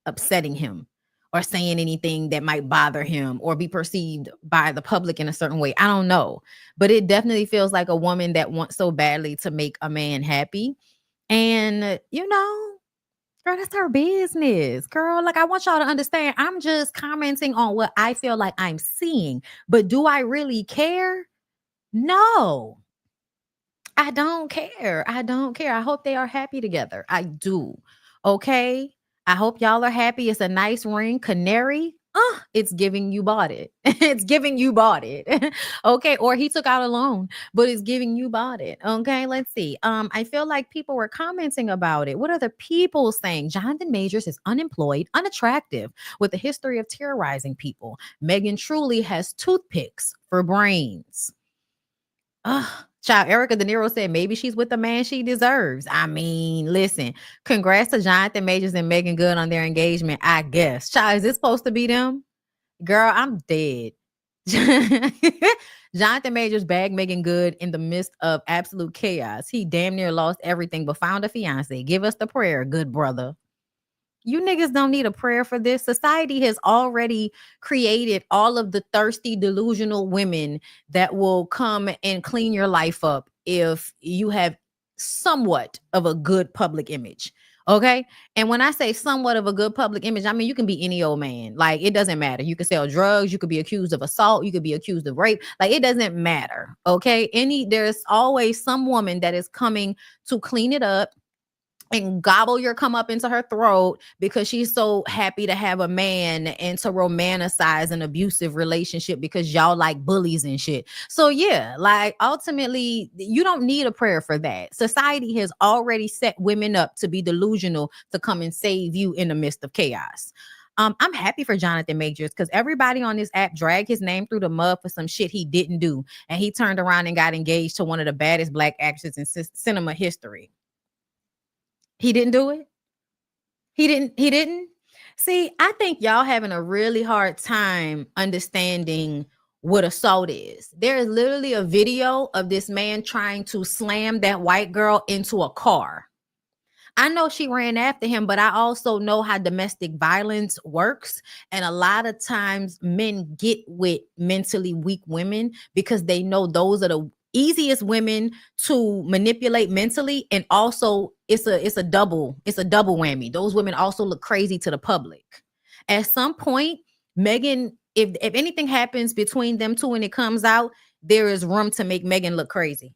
upsetting him or saying anything that might bother him or be perceived by the public in a certain way. I don't know, but it definitely feels like a woman that wants so badly to make a man happy. And, girl, that's her business, girl. Like, I want y'all to understand, I'm just commenting on what I feel like I'm seeing, but do I really care? No. I don't care. I don't care. I hope they are happy together. I do. Okay. I hope y'all are happy. It's a nice ring. Canary. It's giving you bought it. It's giving you bought it. Okay. Or he took out a loan, but it's giving you bought it. Okay. Let's see. I feel like people were commenting about it. What are the people saying? Jonathan Majors is unemployed, unattractive, with a history of terrorizing people. Meagan truly has toothpicks for brains. Child, Erica De Niro said maybe she's with the man she deserves. I mean, listen, congrats to Jonathan Majors and Meagan Good on their engagement, I guess. Child, is this supposed to be them? Girl, I'm dead. Jonathan Majors bagged Meagan Good in the midst of absolute chaos. He damn near lost everything but found a fiance. Give us the prayer, good brother. You niggas don't need a prayer for this. Society has already created all of the thirsty, delusional women that will come and clean your life up if you have somewhat of a good public image. Okay. And when I say somewhat of a good public image, I mean, you can be any old man. Like, it doesn't matter. You can sell drugs. You could be accused of assault. You could be accused of rape. Like, it doesn't matter. Okay. There's always some woman that is coming to clean it up and gobble your come up into her throat because she's so happy to have a man and to romanticize an abusive relationship because y'all like bullies and shit. So yeah, like, ultimately, you don't need a prayer for that. Society has already set women up to be delusional to come and save you in the midst of chaos. I'm happy for Jonathan Majors because everybody on this app dragged his name through the mud for some shit he didn't do. And he turned around and got engaged to one of the baddest Black actors in cinema history. He didn't do it. He didn't. See, I think y'all having a really hard time understanding what assault is. There is literally a video of this man trying to slam that white girl into a car. I know she ran after him, but I also know how domestic violence works. And a lot of times men get with mentally weak women because they know those are the easiest women to manipulate mentally. And also it's a double whammy. Those women also look crazy to the public. At some point, Meagan, if anything happens between them two and it comes out, there is room to make Meagan look crazy.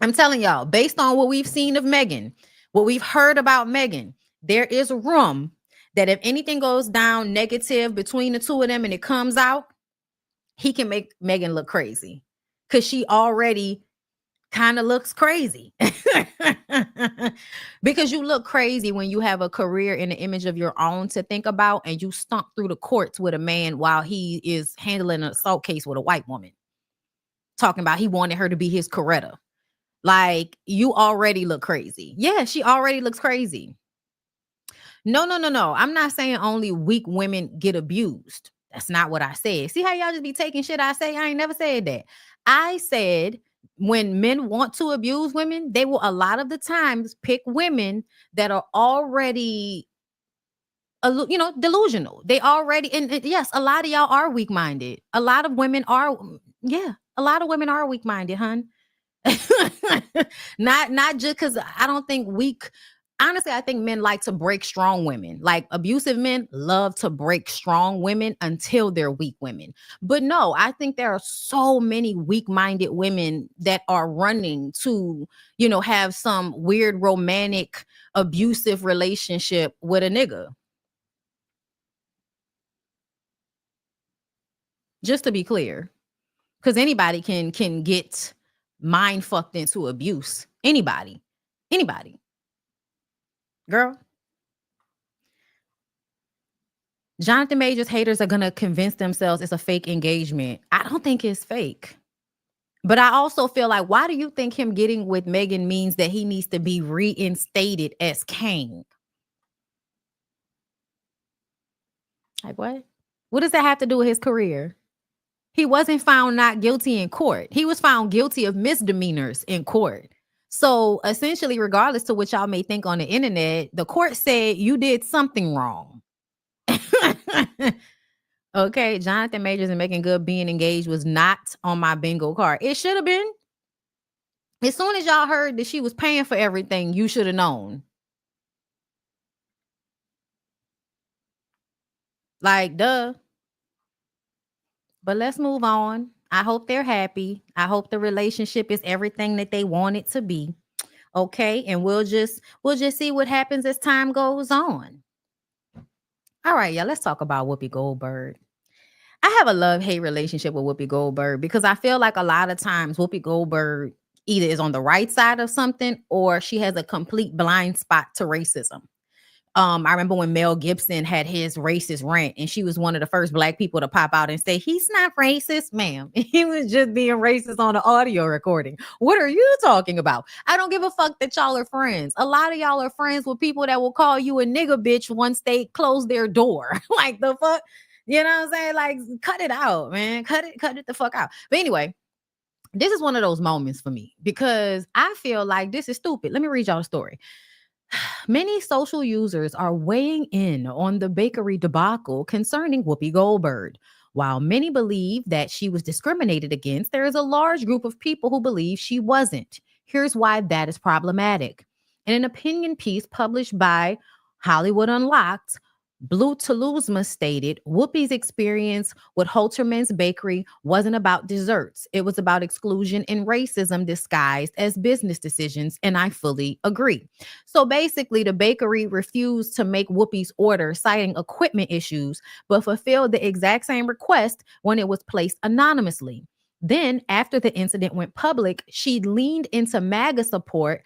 I'm telling y'all, based on what we've seen of Meagan, what we've heard about Meagan, there is room that if anything goes down negative between the two of them and it comes out, he can make Meagan look crazy because she already kind of looks crazy. Because you look crazy when you have a career and an image of your own to think about and you stomp through the courts with a man while he is handling an assault case with a white woman. Talking about he wanted her to be his Coretta. Like, you already look crazy. Yeah, she already looks crazy. No. I'm not saying only weak women get abused. That's not what I said. See how y'all just be taking shit I say? I ain't never said that. I said when men want to abuse women, they will a lot of the times pick women that are already delusional. They already, and yes, a lot of y'all are weak-minded. A lot of women are, a lot of women are weak-minded, hun. not just because I don't think honestly, I think men like to break strong women. Like, abusive men love to break strong women until they're weak women. But no, I think there are so many weak-minded women that are running to, have some weird romantic abusive relationship with a nigga. Just to be clear, because anybody can get mind fucked into abuse. Anybody. Girl. Jonathan Majors haters are going to convince themselves it's a fake engagement. I don't think it's fake. But I also feel like, why do you think him getting with Meagan means that he needs to be reinstated as king? Like, what? What does that have to do with his career? He wasn't found not guilty in court. He was found guilty of misdemeanors in court. So essentially, regardless to what y'all may think on the internet, the court said you did something wrong. Okay, Jonathan Majors and Meagan Good being engaged was not on my bingo card. It should have been. As soon as y'all heard that she was paying for everything, you should have known. Like, duh. But let's move on. I hope they're happy. I hope the relationship is everything that they want it to be. Okay, and we'll just see what happens as time goes on. All right, y'all, let's talk about Whoopi Goldberg. I have a love-hate relationship with Whoopi Goldberg because I feel like a lot of times Whoopi Goldberg either is on the right side of something or she has a complete blind spot to racism. I remember when Mel Gibson had his racist rant and she was one of the first Black people to pop out and say, he's not racist, ma'am. He was just being racist on the audio recording. What are you talking about? I don't give a fuck that y'all are friends. A lot of y'all are friends with people that will call you a nigga bitch once they close their door. Like, the fuck? You know what I'm saying? Like, cut it out, man. Cut it the fuck out. But anyway, this is one of those moments for me because I feel like this is stupid. Let me read y'all a story. Many social users are weighing in on the bakery debacle concerning Whoopi Goldberg. While many believe that she was discriminated against, there is a large group of people who believe she wasn't. Here's why that is problematic. In an opinion piece published by Hollywood Unlocked, Blue Toulousma stated, Whoopi's experience with Holterman's Bakery wasn't about desserts. It was about exclusion and racism disguised as business decisions, and I fully agree. So basically, the bakery refused to make Whoopi's order, citing equipment issues, but fulfilled the exact same request when it was placed anonymously. Then, after the incident went public, she leaned into MAGA support.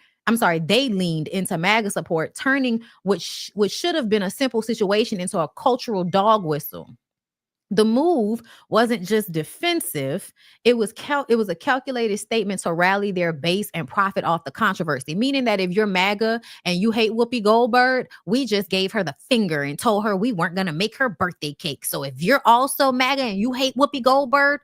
They leaned into MAGA support, turning which should have been a simple situation into a cultural dog whistle. The move wasn't just defensive. It was a calculated statement to rally their base and profit off the controversy, meaning that if you're MAGA and you hate Whoopi Goldberg, we just gave her the finger and told her we weren't going to make her birthday cake. So if you're also MAGA and you hate Whoopi Goldberg,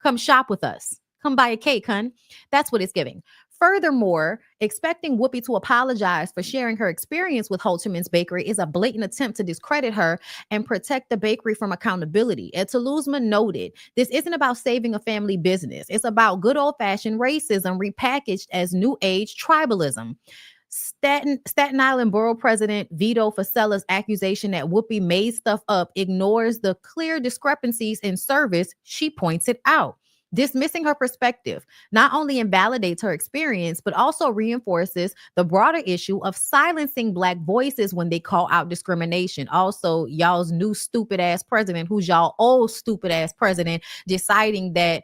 come shop with us. Come buy a cake, hun. That's what it's giving. Furthermore, expecting Whoopi to apologize for sharing her experience with Holterman's Bakery is a blatant attempt to discredit her and protect the bakery from accountability. As Toulousma noted, this isn't about saving a family business. It's about good old-fashioned racism repackaged as new age tribalism. Staten Island Borough President Vito Fosella's accusation that Whoopi made stuff up ignores the clear discrepancies in service she pointed out. Dismissing her perspective not only invalidates her experience, but also reinforces the broader issue of silencing Black voices when they call out discrimination. Also, y'all's new stupid ass president, who's y'all old stupid ass president, deciding that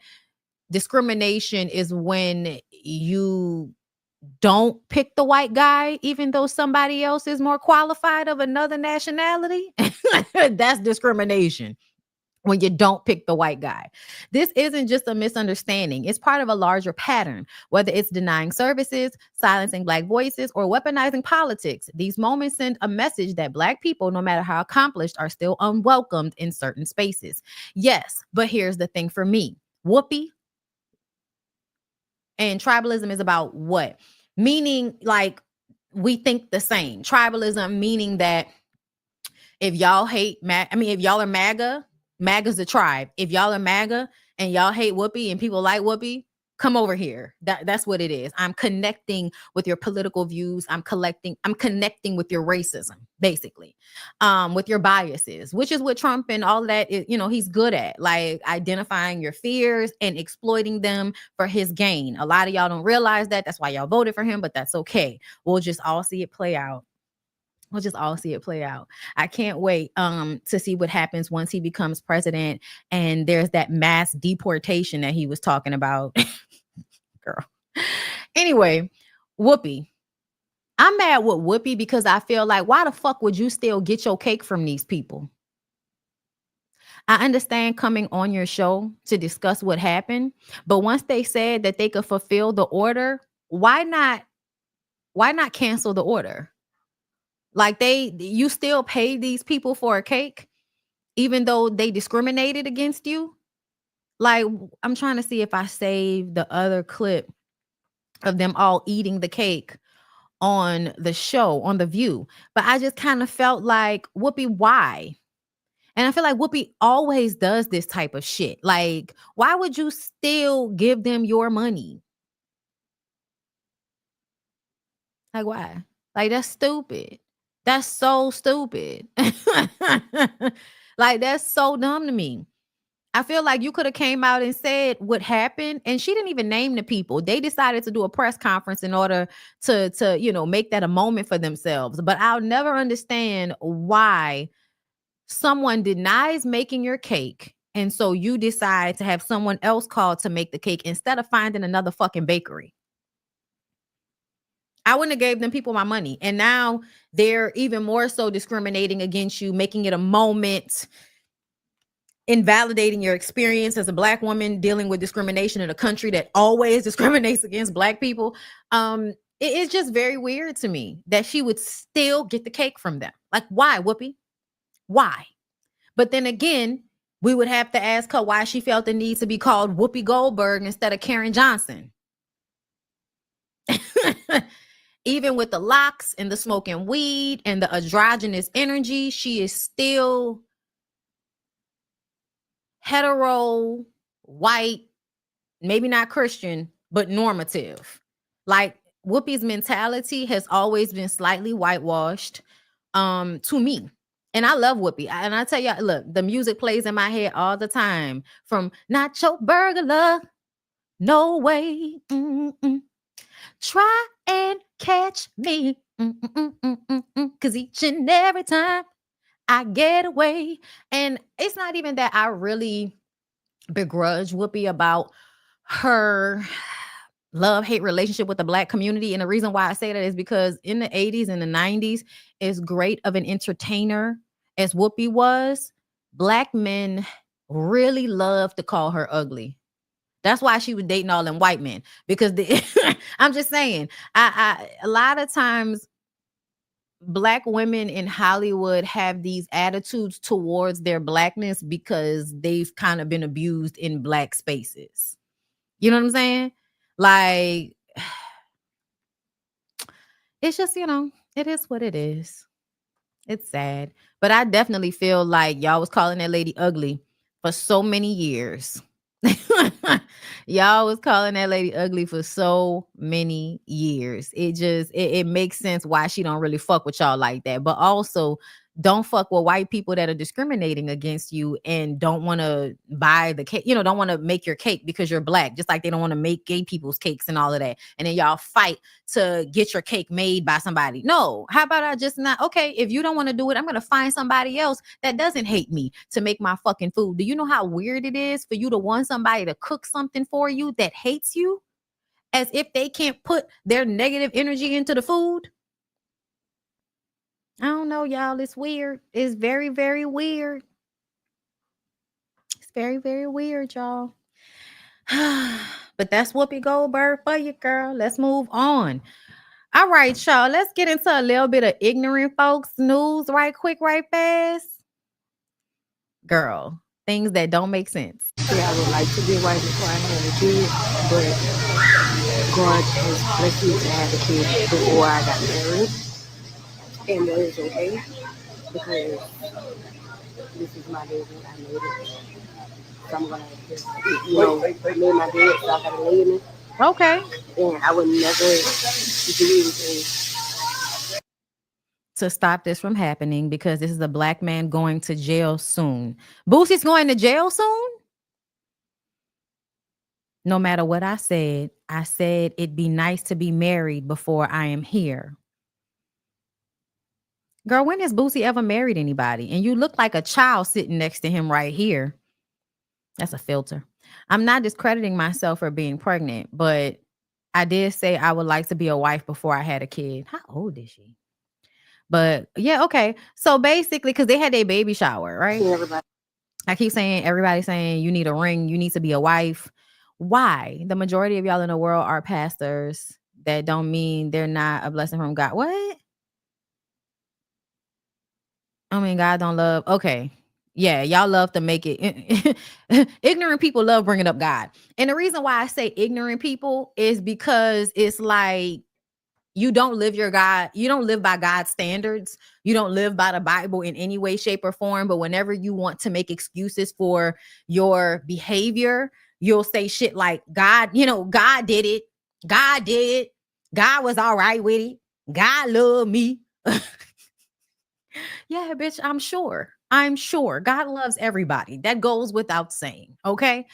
discrimination is when you don't pick the white guy, even though somebody else is more qualified of another nationality. That's discrimination. When you don't pick the white guy. This isn't just a misunderstanding. It's part of a larger pattern, whether it's denying services, silencing Black voices, or weaponizing politics. These moments send a message that Black people, no matter how accomplished, are still unwelcomed in certain spaces. Yes, but here's the thing for me. Whoopi and tribalism is about what? Meaning, like, we think the same. Tribalism meaning that if y'all hate, if y'all are MAGA, MAGA's the tribe. If y'all are MAGA and y'all hate Whoopi and people like Whoopi, come over here. That's what it is. I'm connecting with your political views. I'm connecting with your racism, basically, with your biases, which is what Trump and all of that is, he's good at, like identifying your fears and exploiting them for his gain. A lot of y'all don't realize that. That's why y'all voted for him, but that's okay. We'll just all see it play out. I can't wait to see what happens once he becomes president and there's that mass deportation that he was talking about. Girl, Anyway, Whoopi. I'm mad with Whoopi because I feel like, why the fuck would you still get your cake from these people? I understand coming on your show to discuss what happened, but once they said that they could fulfill the order, why not cancel the order? Like you still pay these people for a cake, even though they discriminated against you. Like, I'm trying to see if I saved the other clip of them all eating the cake on the show, on The View. But I just kind of felt like, Whoopi, why? And I feel like Whoopi always does this type of shit. Like, why would you still give them your money? Like, why? Like, that's stupid. That's so stupid. Like, that's so dumb to me. I feel like you could have came out and said what happened, and she didn't even name the people. They decided to do a press conference in order to make that a moment for themselves. But I'll never understand why someone denies making your cake, and so you decide to have someone else called to make the cake instead of finding another fucking bakery. I wouldn't have gave them people my money, and now they're even more so discriminating against you, making it a moment, invalidating your experience as a Black woman dealing with discrimination in a country that always discriminates against Black people. It is just very weird to me that she would still get the cake from them. Like, why, Whoopi? Why? But then again, we would have to ask her why she felt the need to be called Whoopi Goldberg instead of Karen Johnson. Even with the locks and the smoking weed and the androgynous energy, she is still hetero, white, maybe not Christian, but normative. Like, Whoopi's mentality has always been slightly whitewashed to me. And I love Whoopi. And I tell you, look, the music plays in my head all the time, from Nacho Burglar, No Way, Try and Catch Me, because each and every time I get away. And it's not even that I really begrudge Whoopi about her love-hate relationship with the Black community. And the reason why I say that is because in the 80s and the 90s, as great of an entertainer as Whoopi was, Black men really loved to call her ugly. That's why she was dating all them white men, because I'm just saying, I a lot of times Black women in Hollywood have these attitudes towards their Blackness because they've kind of been abused in Black spaces. You know what I'm saying? Like, it's just, it is what it is. It's sad. But I definitely feel like y'all was calling that lady ugly for so many years. Y'all was calling that lady ugly for so many years. It makes sense why she don't really fuck with y'all like that. But also, don't fuck with white people that are discriminating against you and don't want to buy the cake, don't want to make your cake because you're Black, just like they don't want to make gay people's cakes and all of that. And then y'all fight to get your cake made by somebody. No, how about I just not? Okay, if you don't want to do it, I'm going to find somebody else that doesn't hate me to make my fucking food. Do you know how weird it is for you to want somebody to cook something for you that hates you, as if they can't put their negative energy into the food? I don't know, y'all. It's weird. It's very, very weird. It's very, very weird, y'all. But that's Whoopi Goldberg for you, girl. Let's move on. All right, y'all. Let's get into a little bit of ignorant folks news right quick, right fast. Girl, things that don't make sense. Yeah, I would like to be white before I had a kid, but God has blessed me to have a kid before I got married. And that is okay, because this is my baby. I made it. So I'm going to just, lay my bed, so I got to lay in it. Okay. And I would never do anything to stop this from happening, because this is a Black man going to jail soon. Boosie's going to jail soon? No matter what I said it'd be nice to be married before I am here. Girl, when has Boosie ever married anybody? And you look like a child sitting next to him right here. That's a filter. I'm not discrediting myself for being pregnant, but I did say I would like to be a wife before I had a kid. How old is she? But yeah, okay. So basically, because they had their baby shower, right? Everybody. I keep saying, everybody saying you need a ring, you need to be a wife. Why? The majority of y'all in the world are pastors. That don't mean they're not a blessing from God. What? I mean, God don't love. Okay. Yeah, y'all love to make it. Ignorant people love bringing up God. And the reason why I say ignorant people is because it's like, you don't live your God. You don't live by God's standards. You don't live by the Bible in any way, shape, or form. But whenever you want to make excuses for your behavior, you'll say shit like, God, God did it. God did. God was all right with it. God loved me. Yeah, bitch, I'm sure. God loves everybody. That goes without saying. Okay.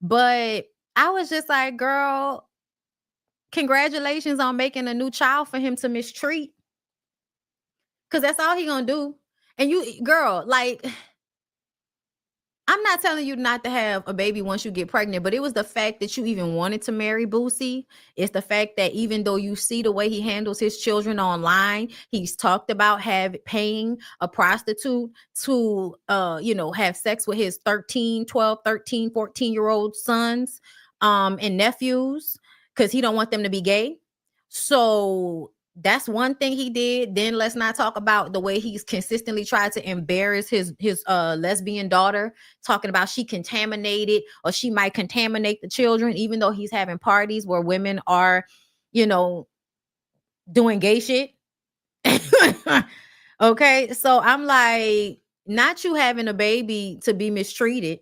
But I was just like, girl, congratulations on making a new child for him to mistreat. Cause that's all he gonna do. And you, girl, like, I'm not telling you not to have a baby once you get pregnant, but it was the fact that you even wanted to marry Boosie. It's the fact that even though you see the way he handles his children online, he's talked about paying a prostitute to, have sex with his 12, 13, 14-year-old sons and nephews because he don't want them to be gay. So that's one thing he did. Then let's not talk about the way he's consistently tried to embarrass his lesbian daughter, talking about she contaminated or she might contaminate the children, even though he's having parties where women are, doing gay shit. Okay, so I'm like, not you having a baby to be mistreated,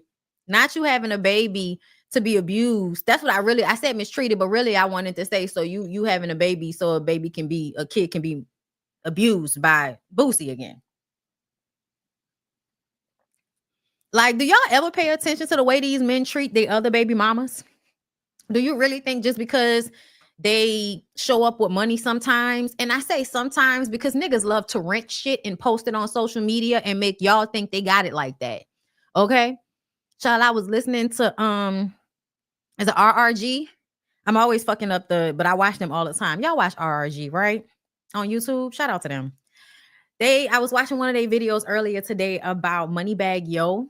not you having a baby to be abused. That's what I said mistreated, but really I wanted to say, so you having a baby so a kid can be abused by Boosie again. Like, do y'all ever pay attention to the way these men treat their other baby mamas? Do you really think just because they show up with money sometimes, and I say sometimes because niggas love to rent shit and post it on social media and make y'all think they got it like that? Okay. Child, I was listening to is it RRG? I'm always fucking up but I watch them all the time. Y'all watch RRG, right? On YouTube. Shout out to them. I was watching one of their videos earlier today about Moneybag Yo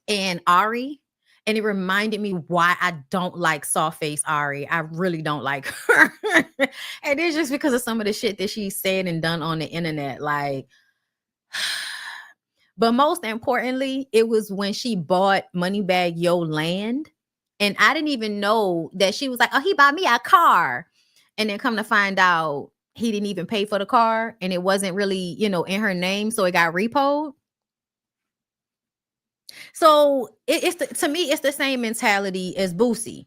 and Ari. And it reminded me why I don't like soft face Ari. I really don't like her. And it's just because of some of the shit that she said and done on the internet. Like, but most importantly, it was when she bought Moneybag Yo land. And I didn't even know that she was like, oh, he bought me a car. And then come to find out he didn't even pay for the car. And it wasn't really, in her name. So it got repoed. So to me, it's the same mentality as Boosie.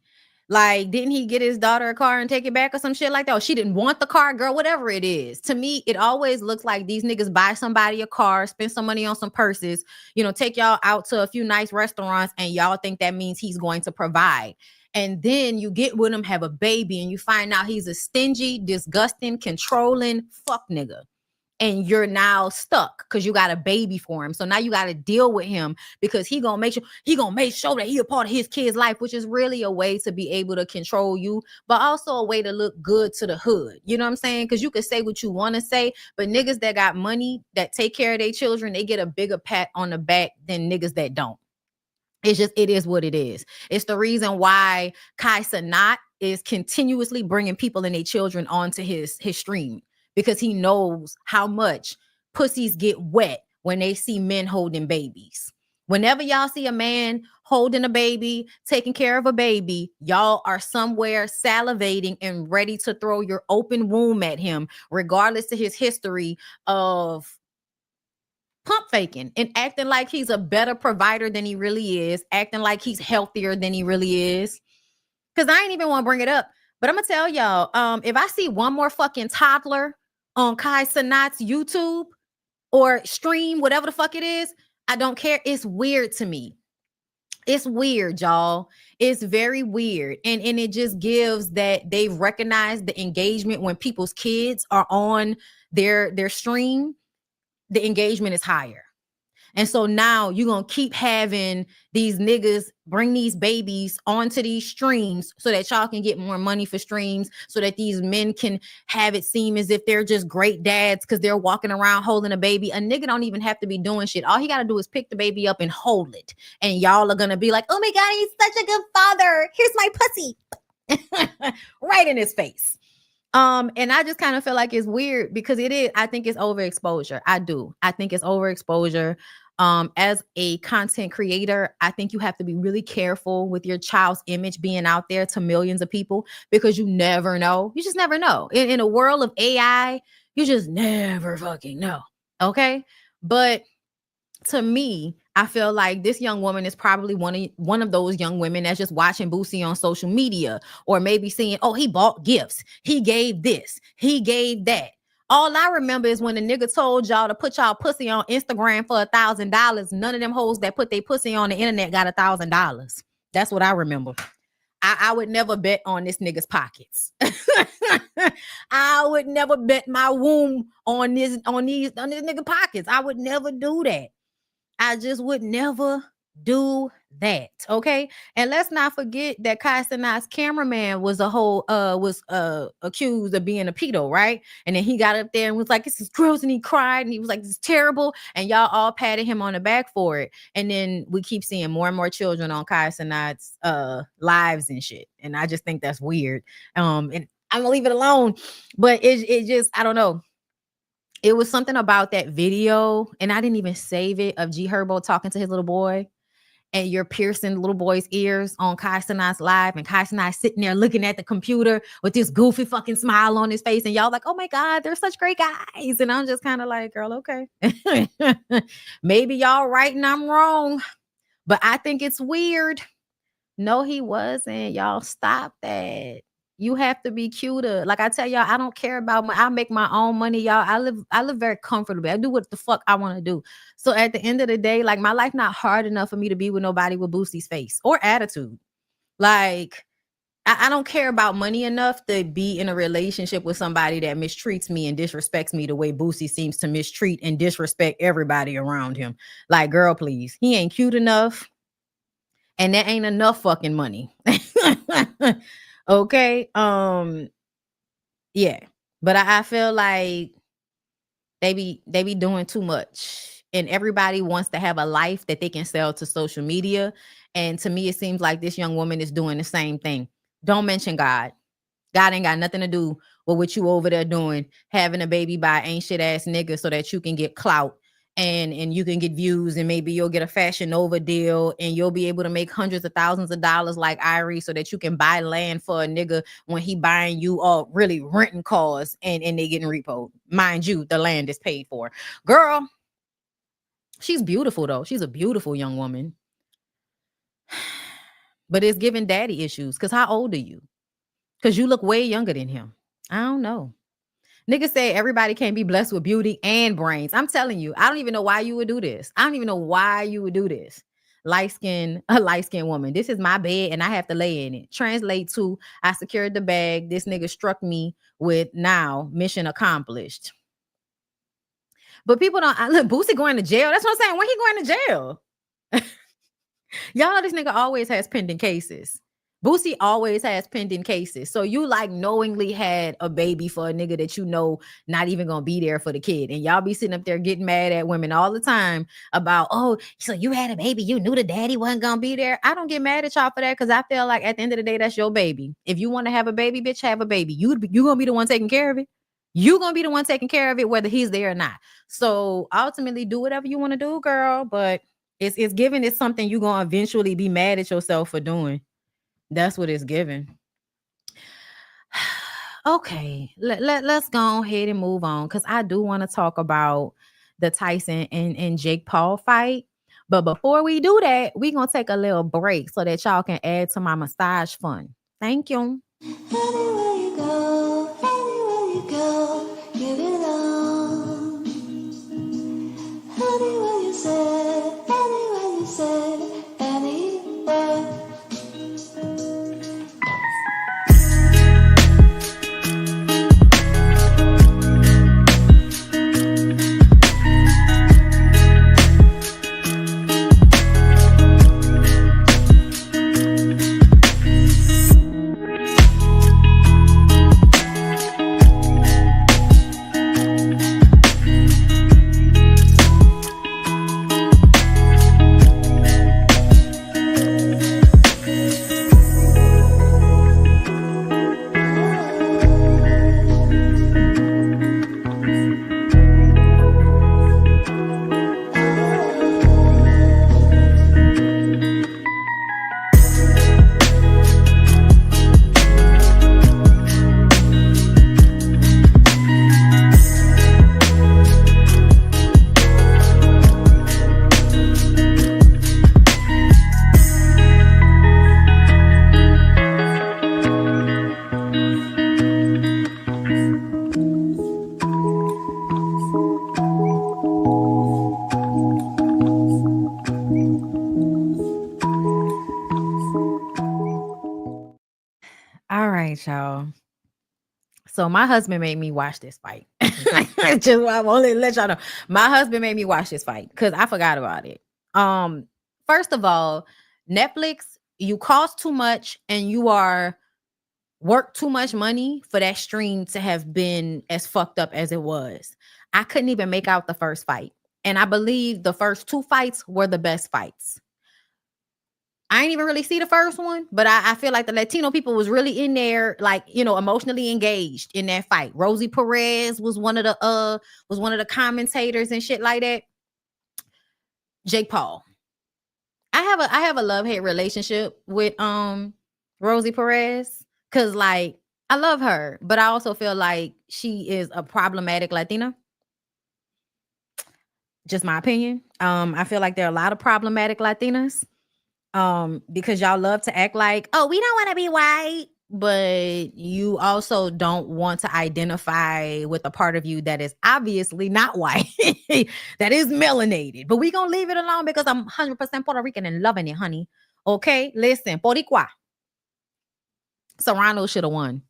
Like, didn't he get his daughter a car and take it back or some shit like that? Or she didn't want the car, girl, whatever it is. To me, it always looks like these niggas buy somebody a car, spend some money on some purses, take y'all out to a few nice restaurants, and y'all think that means he's going to provide. And then you get with him, have a baby, and you find out he's a stingy, disgusting, controlling fuck nigga. And you're now stuck because you got a baby for him. So now you got to deal with him because he gonna make sure that he a part of his kid's life, which is really a way to be able to control you, but also a way to look good to the hood. You know what I'm saying? Because you can say what you want to say, but niggas that got money that take care of their children, they get a bigger pat on the back than niggas that don't. It is what it is. It's the reason why Kai Cenat is continuously bringing people and their children onto his stream. Because he knows how much pussies get wet when they see men holding babies. Whenever y'all see a man holding a baby, taking care of a baby, y'all are somewhere salivating and ready to throw your open womb at him, regardless of his history of pump faking and acting like he's a better provider than he really is, acting like he's healthier than he really is. Because I ain't even want to bring it up. But I'm going to tell y'all, if I see one more fucking toddler on Kai Cenat's YouTube or stream, whatever the fuck it is, I don't care. It's weird to me. It's weird, y'all. It's very weird. And it just gives that they've recognized the engagement when people's kids are on their stream. The engagement is higher. And so now you're going to keep having these niggas bring these babies onto these streams so that y'all can get more money for streams, so that these men can have it seem as if they're just great dads because they're walking around holding a baby. A nigga don't even have to be doing shit. All he got to do is pick the baby up and hold it. And y'all are going to be like, oh my God, he's such a good father. Here's my pussy. Right in his face. And I just kind of feel like it's weird because it is, I think it's overexposure. I think it's overexposure. As a content creator, I think you have to be really careful with your child's image being out there to millions of people, because you never know. You just never know. In a world of AI, you just never fucking know. Okay. But to me, I feel like this young woman is probably one of those young women that's just watching Boosie on social media, or maybe seeing, oh, he bought gifts. He gave this. He gave that. All I remember is when the nigga told y'all to put y'all pussy on Instagram for $1,000. None of them hoes that put their pussy on the internet got $1,000. That's what I remember. I would never bet on this nigga's pockets. I would never bet my womb on these nigga pockets. I would never do that. I just would never do that. Okay. And let's not forget that Tyson cameraman was accused of being a pedo, right? And then he got up there and was like, this is gross, and he cried and he was like, this is terrible. And y'all all patted him on the back for it. And then we keep seeing more and more children on Tyson's lives and shit. And I just think that's weird. And I'm gonna leave it alone. But it just, I don't know. It was something about that video, and I didn't even save it, of G Herbo talking to his little boy, and you're piercing the little boy's ears on Kai Cenat's live, and Kai Cenat sitting there looking at the computer with this goofy fucking smile on his face, and y'all like, oh my God, they're such great guys. And I'm just kind of like, girl, okay. Maybe y'all right and I'm wrong, but I think it's weird. No, he wasn't. Y'all stop that. You have to be cuter. Like I tell y'all, I don't care about I make my own money, y'all. I live very comfortably. I do what the fuck I want to do. So at the end of the day, like, my life not hard enough for me to be with nobody with Boosie's face or attitude. Like, I don't care about money enough to be in a relationship with somebody that mistreats me and disrespects me the way Boosie seems to mistreat and disrespect everybody around him. Like, girl, please. He ain't cute enough. And that ain't enough fucking money. Okay. Yeah. But I feel like they be doing too much, and everybody wants to have a life that they can sell to social media. And to me, it seems like this young woman is doing the same thing. Don't mention God. God ain't got nothing to do with what you over there doing, having a baby by ain't shit ass nigga so that you can get clout and you can get views, and maybe you'll get a Fashion Nova deal, and you'll be able to make hundreds of thousands of dollars like Irie, so that you can buy land for a nigga when he buying you really renting cars and they getting repoed. Mind you, the land is paid for. Girl, she's beautiful though. She's a beautiful young woman. But it's giving daddy issues. Because how old are you? Because you look way younger than him. I don't know. Niggas say everybody can't be blessed with beauty and brains. I'm telling you, I don't even know why you would do this. I don't even know why you would do this. A light-skinned woman. This is my bed and I have to lay in it. Translate to, I secured the bag. This nigga struck me with, now mission accomplished. But people don't, look, Boosie going to jail. That's what I'm saying. When he going to jail? Y'all know this nigga always has pending cases. Boosie always has pending cases. So you like knowingly had a baby for a nigga that you know not even gonna be there for the kid. And y'all be sitting up there getting mad at women all the time about, oh, so you had a baby, you knew the daddy wasn't gonna be there. I don't get mad at y'all for that, because I feel like at the end of the day, that's your baby. If you want to have a baby, bitch, have a baby. You gonna be the one taking care of it. You gonna be the one taking care of it, whether he's there or not. So ultimately, do whatever you want to do, girl. But it's given, it's something you're gonna eventually be mad at yourself for doing. That's what it's given. Okay, let's go ahead and move on, because I do want to talk about the Tyson and Jake Paul fight. But before we do that, we're going to take a little break so that y'all can add to my massage fund. Thank you. Anywhere you go, give it on. Anywhere you say, anywhere. y'all. So my husband made me watch this fight. Just I want to let y'all know. My husband made me watch this fight because I forgot about it. First of all, Netflix, you cost too much and you are work too much money for that stream to have been as fucked up as it was. I couldn't even make out the first fight. And I believe the first two fights were the best fights. I ain't even really see the first one, but I feel like the Latino people was really in there, like, you know, emotionally engaged in that fight. Rosie Perez was one of the commentators and shit like that. Jake Paul. I have a love-hate relationship with Rosie Perez because, like, I love her, but I also feel like she is a problematic Latina. Just my opinion. I feel like there are a lot of problematic Latinas. Because y'all love to act like, oh, we don't want to be white, but you also don't want to identify with a part of you that is obviously not white, that is melanated. But we gonna leave it alone because I'm 100% Puerto Rican and loving it, honey. Okay, listen, Boricua. Serrano should have won.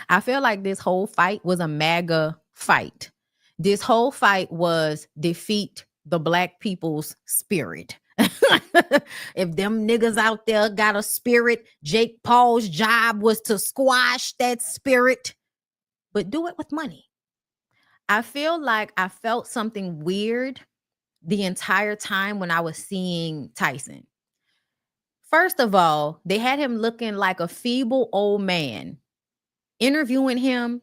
I feel like this whole fight was a MAGA fight. This whole fight was defeat the black people's spirit. If them niggas out there got a spirit, Jake Paul's job was to squash that spirit, but do it with money. I feel like I felt something weird the entire time when I was seeing Tyson. First of all, they had him looking like a feeble old man, interviewing him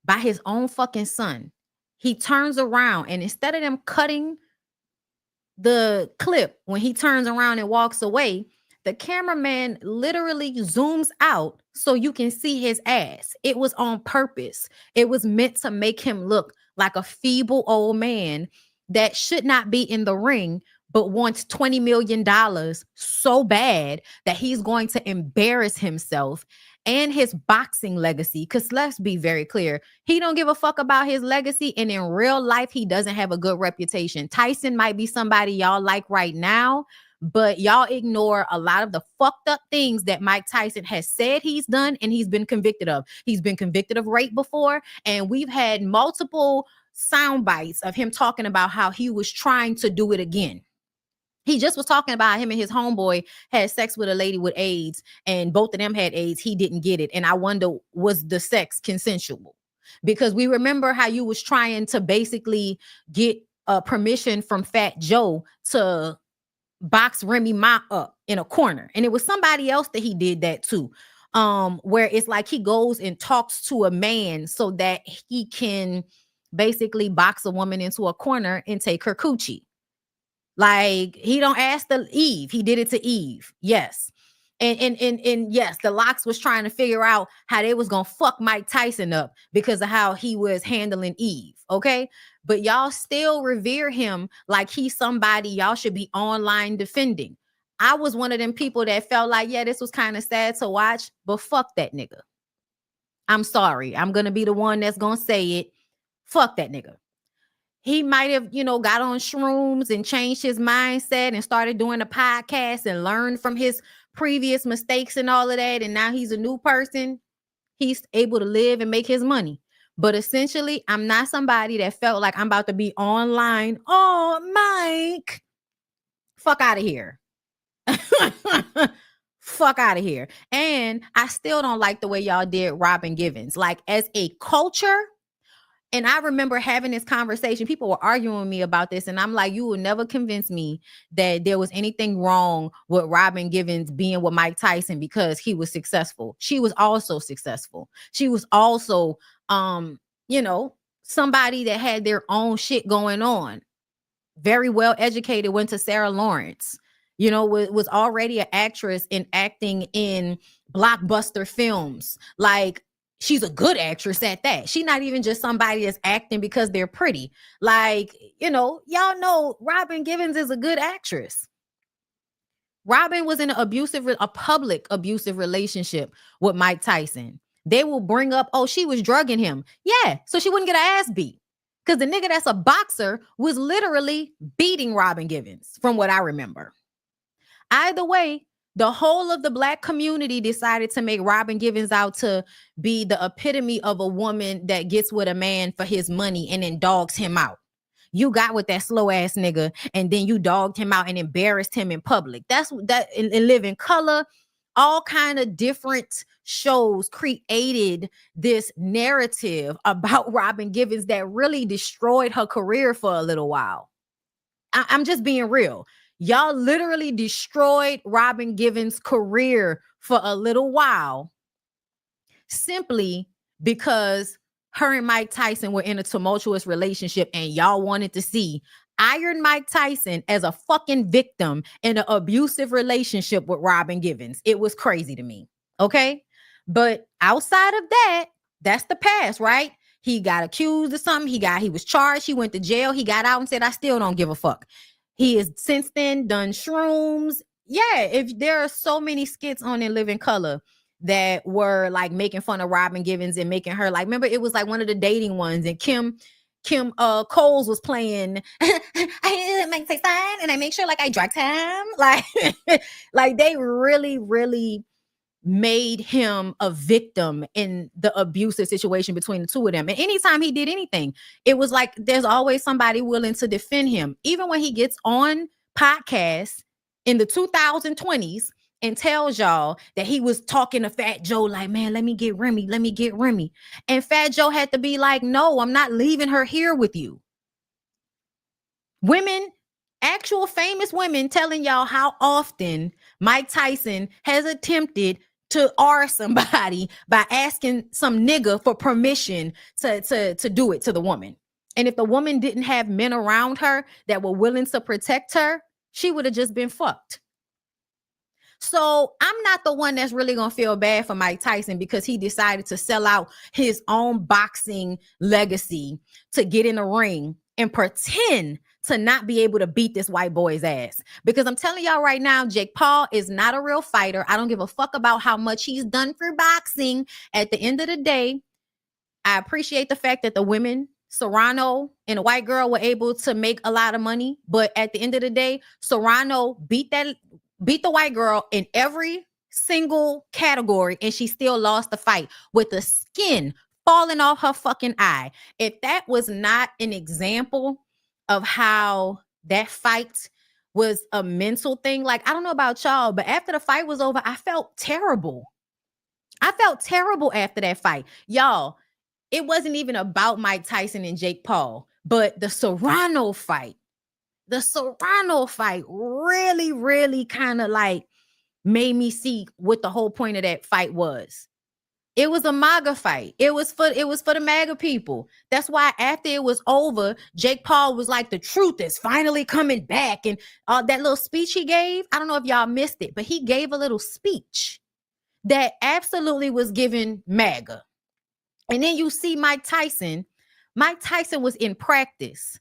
by his own fucking son. He turns around and instead of them cutting the clip when he turns around and walks away, the cameraman literally zooms out so you can see his ass. It was on purpose. It was meant to make him look like a feeble old man that should not be in the ring, but wants $20 million so bad that he's going to embarrass himself and his boxing legacy. Because let's be very clear, he don't give a fuck about his legacy, and in real life, he doesn't have a good reputation. Tyson might be somebody y'all like right now, but y'all ignore a lot of the fucked up things that Mike Tyson has said he's done and he's been convicted of. He's been convicted of rape before, and we've had multiple sound bites of him talking about how he was trying to do it again. He just was talking about him and his homeboy had sex with a lady with AIDS, and both of them had AIDS. He didn't get it. And I wonder, was the sex consensual? Because we remember how you was trying to basically get permission from Fat Joe to box Remy Ma up in a corner. And it was somebody else that he did that to, where it's like he goes and talks to a man so that he can basically box a woman into a corner and take her coochie. Like, he don't ask the Eve. He did it to Eve. Yes. And yes, the Locks was trying to figure out how they was gonna fuck Mike Tyson up because of how he was handling Eve. Okay. But y'all still revere him like he's somebody y'all should be online defending. I was one of them people that felt like, yeah, this was kind of sad to watch, but fuck that nigga. I'm sorry. I'm gonna be the one that's gonna say it. Fuck that nigga. He might have, got on shrooms and changed his mindset and started doing a podcast and learned from his previous mistakes and all of that. And now he's a new person. He's able to live and make his money. But essentially, I'm not somebody that felt like I'm about to be online. Oh, Mike, fuck out of here. Fuck out of here. And I still don't like the way y'all did Robin Givens. Like, as a culture. And I remember having this conversation. People were arguing with me about this. And I'm like, you will never convince me that there was anything wrong with Robin Givens being with Mike Tyson because he was successful. She was also successful. She was also, somebody that had their own shit going on. Very well educated, went to Sarah Lawrence, was already an actress and acting in blockbuster films. Like, she's a good actress at that. She's not even just somebody that's acting because they're pretty. Like, y'all know Robin Givens is a good actress. Robin was in a public abusive relationship with Mike Tyson. They will bring up, oh, she was drugging him. Yeah, so she wouldn't get her ass beat. Because the nigga that's a boxer was literally beating Robin Givens, from what I remember. Either way, The whole of the Black community decided to make Robin Givens out to be the epitome of a woman that gets with a man for his money and then dogs him out. You got with that slow ass nigga and then you dogged him out and embarrassed him in public. That's that in Living Color. All kind of different shows created this narrative about Robin Givens that really destroyed her career for a little while. I'm just being real. Y'all literally destroyed Robin Givens' career for a little while simply because her and Mike Tyson were in a tumultuous relationship and y'all wanted to see Iron Mike Tyson as a fucking victim in an abusive relationship with Robin Givens. It was crazy to me. Okay. But outside of that, that's the past, right? He got accused of something. He was charged. He went to jail. He got out and said, I still don't give a fuck. He has since then done shrooms. Yeah. If there are so many skits on In Living Color that were like making fun of Robin Givens and making her like, remember it was like one of the dating ones and Kim Coles was playing I make say fine and I make sure like I drag him like they really made him a victim in the abusive situation between the two of them. And anytime he did anything, it was like there's always somebody willing to defend him. Even when he gets on podcasts in the 2020s and tells y'all that he was talking to Fat Joe like, man, let me get Remy. And Fat Joe had to be like, no, I'm not leaving her here with you. Women, actual famous women telling y'all how often Mike Tyson has attempted to R somebody by asking some nigga for permission to do it to the woman. And if the woman didn't have men around her that were willing to protect her, she would have just been fucked. So I'm not the one that's really going to feel bad for Mike Tyson because he decided to sell out his own boxing legacy to get in the ring and pretend to not be able to beat this white boy's ass. Because I'm telling y'all right now, Jake Paul is not a real fighter. I don't give a fuck about how much he's done for boxing. At the end of the day, I appreciate the fact that the women, Serrano and a white girl, were able to make a lot of money. But at the end of the day, Serrano beat the white girl in every single category, and she still lost the fight with the skin falling off her fucking eye. If that was not an example of how that fight was a mental thing, like, I don't know about y'all, but after the fight was over, I felt terrible. I felt terrible after that fight. Y'all, it wasn't even about Mike Tyson and Jake Paul, but the Serrano fight really kind of like made me see what the whole point of that fight was. It was a MAGA fight. It was for the MAGA people. That's why after it was over, Jake Paul was like, the truth is finally coming back. And that little speech he gave, I don't know if y'all missed it, but he gave a little speech that absolutely was giving MAGA. And then you see Mike Tyson. Mike Tyson was in practice,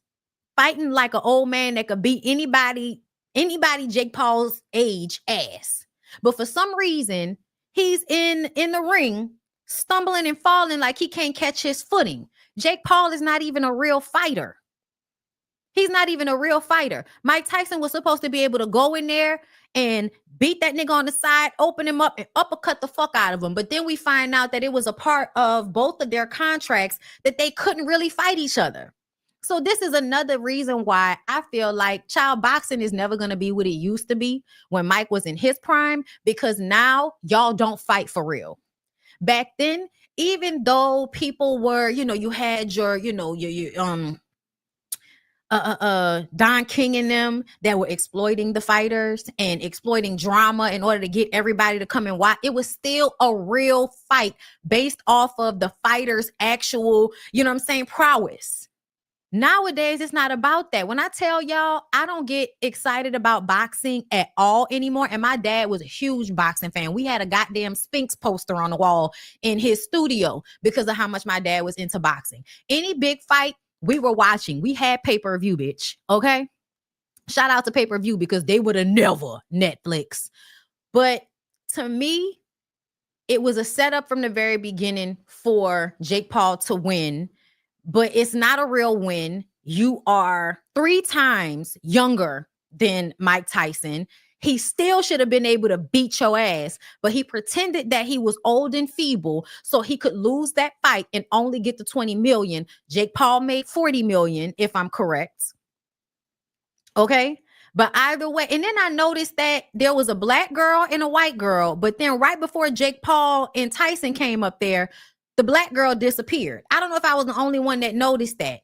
fighting like an old man that could beat anybody Jake Paul's age ass. But for some reason, he's in the ring, stumbling and falling like he can't catch his footing. Jake Paul is not even a real fighter. He's not even a real fighter. Mike Tyson was supposed to be able to go in there and beat that nigga on the side, open him up, and uppercut the fuck out of him. But then we find out that it was a part of both of their contracts that they couldn't really fight each other. So this is another reason why I feel like child boxing is never going to be what it used to be when Mike was in his prime, because now y'all don't fight for real. Back then, even though people were, you had your Don King and them that were exploiting the fighters and exploiting drama in order to get everybody to come and watch, it was still a real fight based off of the fighters' actual, prowess. Nowadays, it's not about that. When I tell y'all, I don't get excited about boxing at all anymore. And my dad was a huge boxing fan. We had a goddamn Sphinx poster on the wall in his studio because of how much my dad was into boxing. Any big fight, we were watching. We had pay-per-view, bitch. Okay? Shout out to pay-per-view because they would have never Netflix. But to me, it was a setup from the very beginning for Jake Paul to win. But it's not a real win. You are 3 times younger than Mike Tyson. He still should have been able to beat your ass, but he pretended that he was old and feeble so he could lose that fight and only get the 20 million. Jake Paul made 40 million, if I'm correct. Okay. But either way, and then I noticed that there was a black girl and a white girl, but then right before Jake Paul and Tyson came up there, the black girl disappeared. I don't know if I was the only one that noticed that.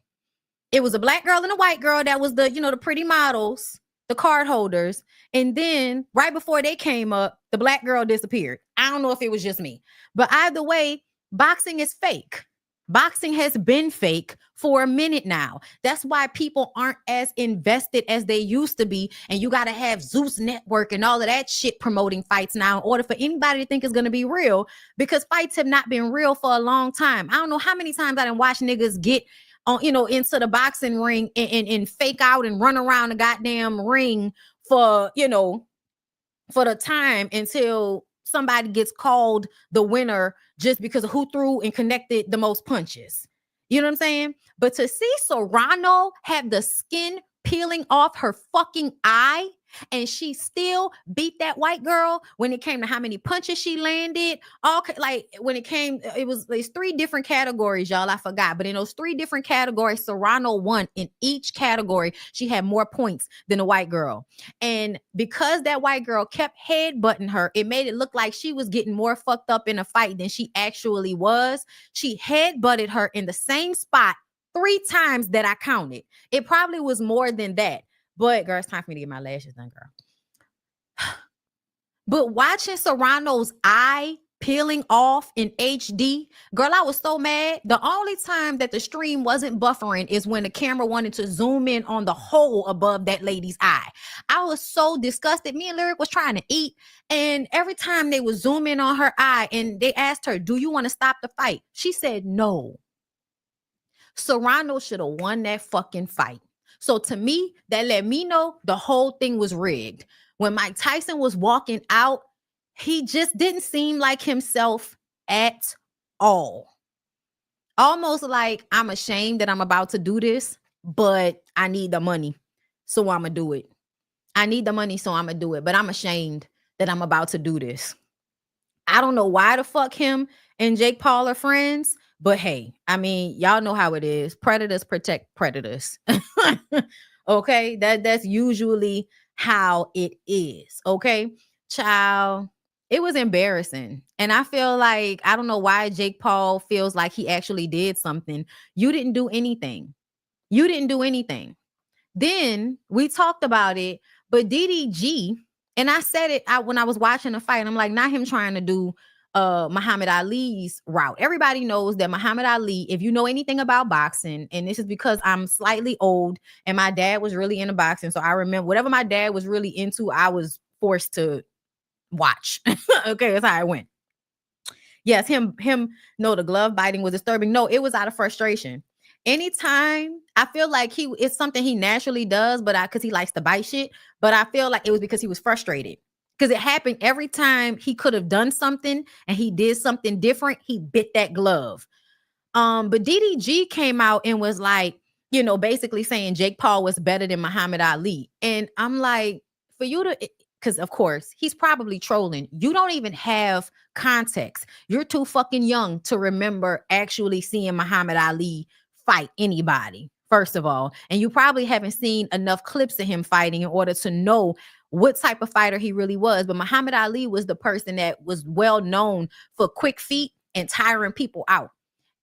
It was a black girl and a white girl that was the pretty models, the card holders. And then right before they came up, the black girl disappeared. I don't know if it was just me, but either way, boxing is fake. Boxing has been fake for a minute now. That's why people aren't as invested as they used to be. And you got to have Zeus Network and all of that shit promoting fights now in order for anybody to think it's going to be real, because fights have not been real for a long time. I don't know how many times I done watched niggas get on, into the boxing ring and fake out and run around the goddamn ring for the time until somebody gets called the winner just because of who threw and connected the most punches. You know what I'm saying? But to see Serrano have the skin peeling off her fucking eye, and she still beat that white girl when it came to how many punches she landed. Like when it came, there's 3 different categories, y'all. I forgot, but in those 3 different categories, Serrano won in each category. She had more points than the white girl, and because that white girl kept headbutting her, it made it look like she was getting more fucked up in a fight than she actually was. She headbutted her in the same spot 3 times that I counted. It probably was more than that. But girl, it's time for me to get my lashes done, girl. But watching Serrano's eye peeling off in HD, girl, I was so mad. The only time that the stream wasn't buffering is when the camera wanted to zoom in on the hole above that lady's eye. I was so disgusted. Me and Lyric was trying to eat, and every time they would zoom in on her eye and they asked her, do you want to stop the fight? She said no. Serrano should have won that fucking fight. So to me, that let me know the whole thing was rigged. When Mike Tyson was walking out, he just didn't seem like himself at all. Almost like, I'm ashamed that I'm about to do this, but I need the money, so I'm going to do it. I need the money, so I'm going to do it, but I'm ashamed that I'm about to do this. I don't know why the fuck him and Jake Paul are friends, but hey, I mean, y'all know how it is. Predators protect predators. Okay, that's usually how it is. Okay, child, it was embarrassing. And I feel like, I don't know why Jake Paul feels like he actually did something. You didn't do anything. You didn't do anything. Then we talked about it, but DDG, and I said it when I was watching the fight, I'm like, not him trying to do Muhammad Ali's route. Everybody knows that Muhammad Ali, if you know anything about boxing, and this is because I'm slightly old and my dad was really into boxing, so I remember whatever my dad was really into, I was forced to watch. Okay, that's how it went. Yes, no, the glove biting was disturbing. No, it was out of frustration. Anytime, I feel like it's something he naturally does, but because he likes to bite shit, but I feel like it was because he was frustrated. Because it happened every time he could have done something and he did something different, he bit that glove. But DDG came out and was like, basically saying Jake Paul was better than Muhammad Ali. And I'm like, for you to, because of course he's probably trolling. You don't even have context. You're too fucking young to remember actually seeing Muhammad Ali fight anybody, first of all. And you probably haven't seen enough clips of him fighting in order to know what type of fighter he really was. But Muhammad Ali was the person that was well known for quick feet and tiring people out.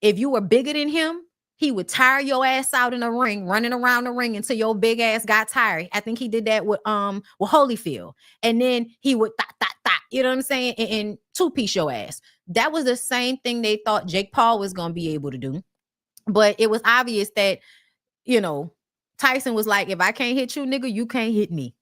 If you were bigger than him, he would tire your ass out in the ring, running around the ring until your big ass got tired. I think he did that with Holyfield. And then he would you know what I'm saying? And two-piece your ass. That was the same thing they thought Jake Paul was going to be able to do. But it was obvious that, Tyson was like, if I can't hit you, nigga, you can't hit me.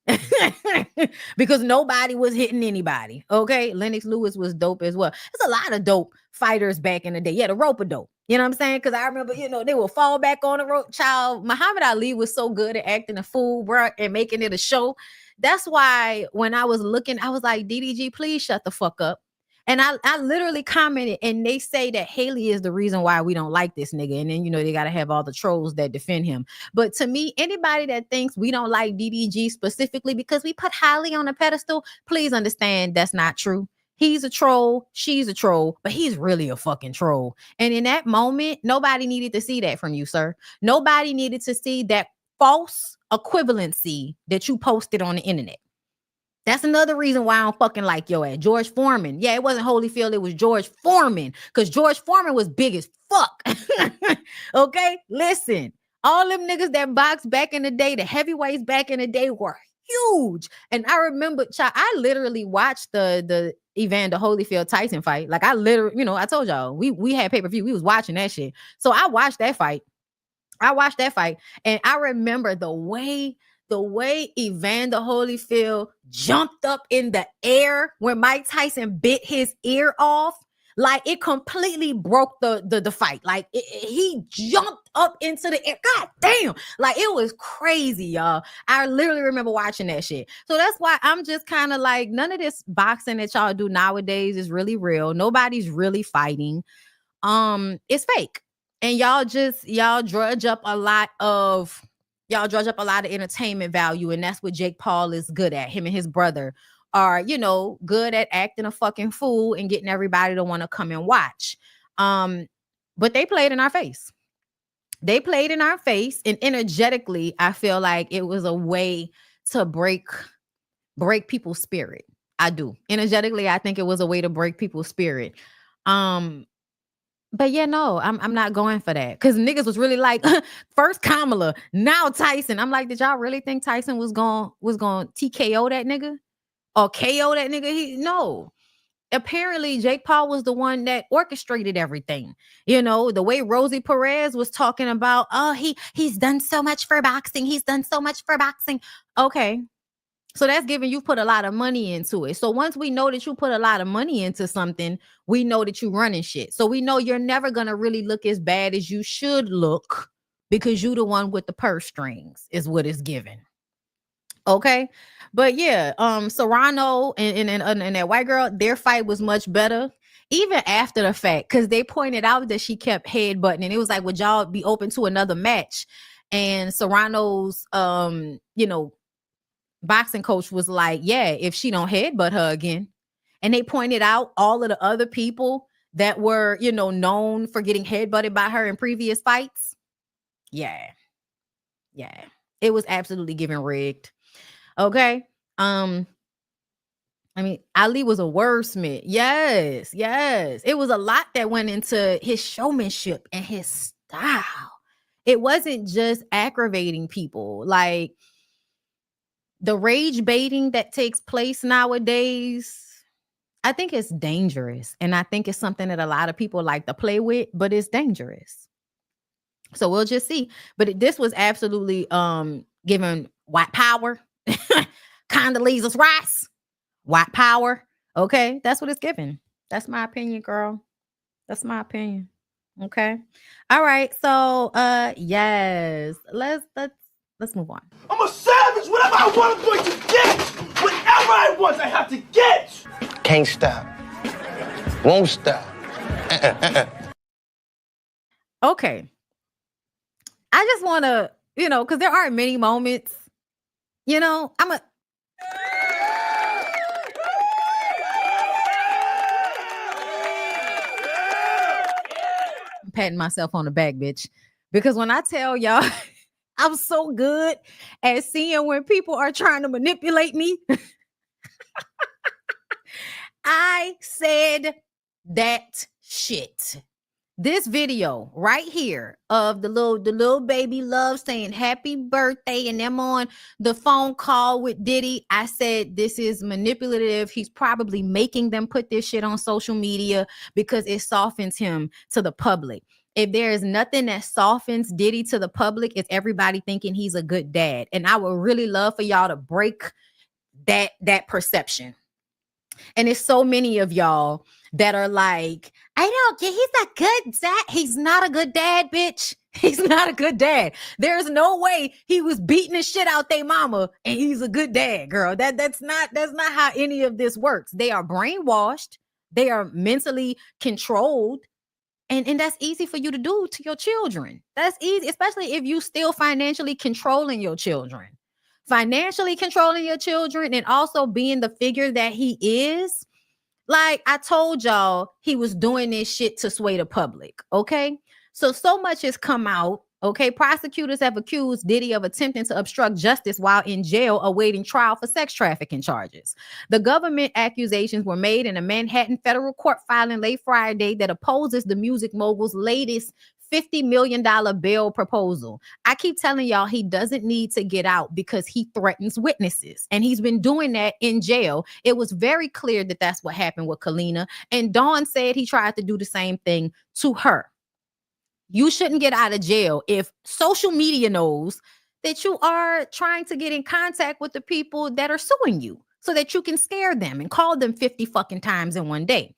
Because nobody was hitting anybody. Okay. Lennox Lewis was dope as well. There's a lot of dope fighters back in the day. Yeah, the rope of dope. You know what I'm saying? Because I remember, they would fall back on the rope. Child, Muhammad Ali was so good at acting a fool, bro, and making it a show. That's why when I was looking, I was like, DDG, please shut the fuck up. And I literally commented, and they say that Haley is the reason why we don't like this nigga. And then, you know, they got to have all the trolls that defend him. But to me, anybody that thinks we don't like DDG specifically because we put Hailey on a pedestal, please understand that's not true. He's a troll, she's a troll, but he's really a fucking troll. And in that moment, nobody needed to see that from you, sir. Nobody needed to see that false equivalency that you posted on the internet. That's another reason why I don't fucking like your ass. George Foreman. Yeah, it wasn't Holyfield, it was George Foreman. Because George Foreman was big as fuck. Okay? Listen, all them niggas that boxed back in the day, the heavyweights back in the day were huge. And I remember, I literally watched the Evander Holyfield Tyson fight. Like I literally, you know, I told y'all, we had pay-per-view. We was watching that shit. So I watched that fight. And I remember the way Evander Holyfield jumped up in the air when Mike Tyson bit his ear off, like it completely broke the fight. Like he jumped up into the air. God damn. Like it was crazy, y'all. I literally remember watching that shit. So that's why I'm just kind of like, none of this boxing that y'all do nowadays is really real. Nobody's really fighting. It's fake. And y'all drudge up a lot of entertainment value. And that's what Jake Paul is good at. Him and his brother are, you know, good at acting a fucking fool and getting everybody to want to come and watch. But they played in our face. And energetically, I feel like it was a way to break people's spirit. I do. Energetically, I think it was a way to break people's spirit. But yeah, no, I'm not going for that. Because niggas was really like, first Kamala, now Tyson. I'm like, did y'all really think Tyson was going TKO that nigga? Or KO that nigga? No. Apparently, Jake Paul was the one that orchestrated everything. You know, the way Rosie Perez was talking about, oh, he's done so much for boxing. He's done so much for boxing. Okay. So that's giving you put a lot of money into it. So once we know that you put a lot of money into something, we know that you running shit. So we know you're never going to really look as bad as you should look because you the one with the purse strings is what it's given. Okay. But yeah, Serrano and that white girl, their fight was much better. Even after the fact, because they pointed out that she kept headbutting. And it was like, would y'all be open to another match? And Serrano's, boxing coach was like, yeah, if she don't headbutt her again. And they pointed out all of the other people that were, you know, known for getting headbutted by her in previous fights. Yeah. It was absolutely given rigged. Okay. I mean, Ali was a wordsmith. Yes. It was a lot that went into his showmanship and his style. It wasn't just aggravating people. Like, the rage baiting that takes place nowadays, I think it's dangerous. And I think it's something that a lot of people like to play with, but it's dangerous. So we'll just see. But this was absolutely giving white power. Condoleezza Rice. White power. Okay. That's what it's giving. That's my opinion, girl. That's my opinion. Okay. All right. So yes. Let's move on. I'm a savage. Whatever I want, I'm going to get. Whatever I want, I have to get. Can't stop. Won't stop. Okay. I just want to, because there aren't many moments, I'm patting myself on the back, bitch. Because when I tell y'all, I'm so good at seeing when people are trying to manipulate me. I said that shit. This video right here of the little baby love saying happy birthday and them on the phone call with Diddy. I said this is manipulative. He's probably making them put this shit on social media because it softens him to the public. If there is nothing that softens Diddy to the public, it's everybody thinking he's a good dad. And I would really love for y'all to break that perception. And it's so many of y'all that are like, I don't get, he's a good dad. He's not a good dad, bitch. He's not a good dad. There's no way he was beating the shit out their mama and he's a good dad, girl. That's not how any of this works. They are brainwashed. They are mentally controlled. And that's easy for you to do to your children. That's easy, especially if you still financially controlling your children. Financially controlling your children and also being the figure that he is. Like I told y'all, he was doing this shit to sway the public. Okay. So much has come out. Okay. Prosecutors have accused Diddy of attempting to obstruct justice while in jail awaiting trial for sex trafficking charges. The government accusations were made in a Manhattan federal court filing late Friday that opposes the music mogul's latest $50 million bail proposal. I keep telling y'all he doesn't need to get out because he threatens witnesses. And he's been doing that in jail. It was very clear that that's what happened with Kalina. And Dawn said he tried to do the same thing to her. You shouldn't get out of jail if social media knows that you are trying to get in contact with the people that are suing you so that you can scare them and call them 50 fucking times in one day.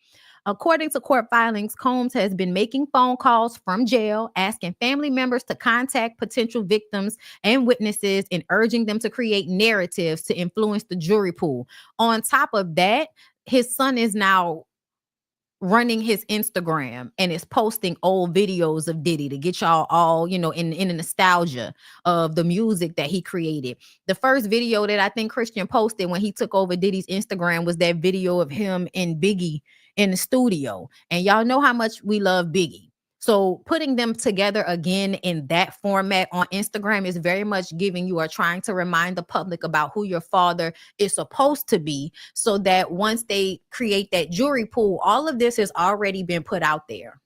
According to court filings, Combs has been making phone calls from jail, asking family members to contact potential victims and witnesses and urging them to create narratives to influence the jury pool. On top of that, his son is now running his Instagram and is posting old videos of Diddy to get y'all all, you know, in the nostalgia of the music that he created. The first video that I think Christian posted when he took over Diddy's Instagram was that video of him and Biggie in the studio. And y'all know how much we love Biggie. So putting them together again in that format on Instagram is very much giving you or trying to remind the public about who your father is supposed to be so that once they create that jury pool, all of this has already been put out there.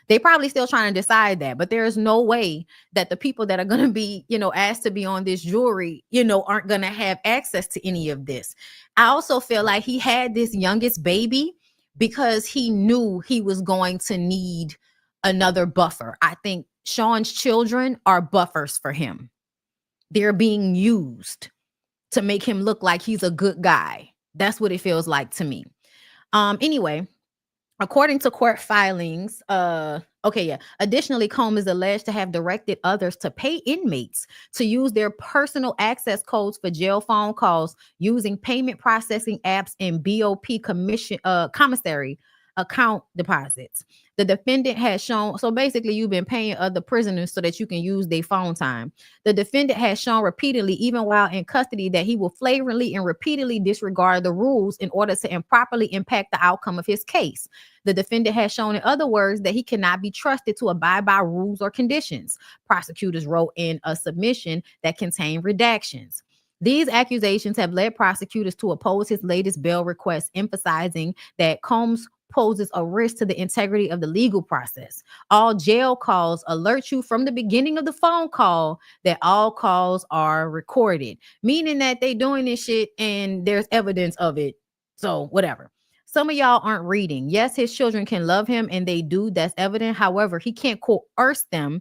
They probably still trying to decide that, but there is no way that the people that are going to be, you know, asked to be on this jury, you know, aren't going to have access to any of this. I also feel like he had this youngest baby because he knew he was going to need another buffer. I think Sean's children are buffers for him. They're being used to make him look like he's a good guy. That's what it feels like to me. Anyway, according to court filings, additionally, Combs is alleged to have directed others to pay inmates to use their personal access codes for jail phone calls using payment processing apps and BOP commissary account deposits. The defendant has shown, so basically you've been paying other prisoners so that you can use their phone time. The defendant has shown repeatedly, even while in custody, that he will flagrantly and repeatedly disregard the rules in order to improperly impact the outcome of his case. The defendant has shown, in other words, that he cannot be trusted to abide by rules or conditions. Prosecutors wrote in a submission that contained redactions. These accusations have led prosecutors to oppose his latest bail request, emphasizing that Combs poses a risk to the integrity of the legal process. All jail calls alert you from the beginning of the phone call that all calls are recorded, meaning that they doing this shit and there's evidence of it. So whatever. Some of y'all aren't reading. Yes, his children can love him and they do. That's evident. However, he can't coerce them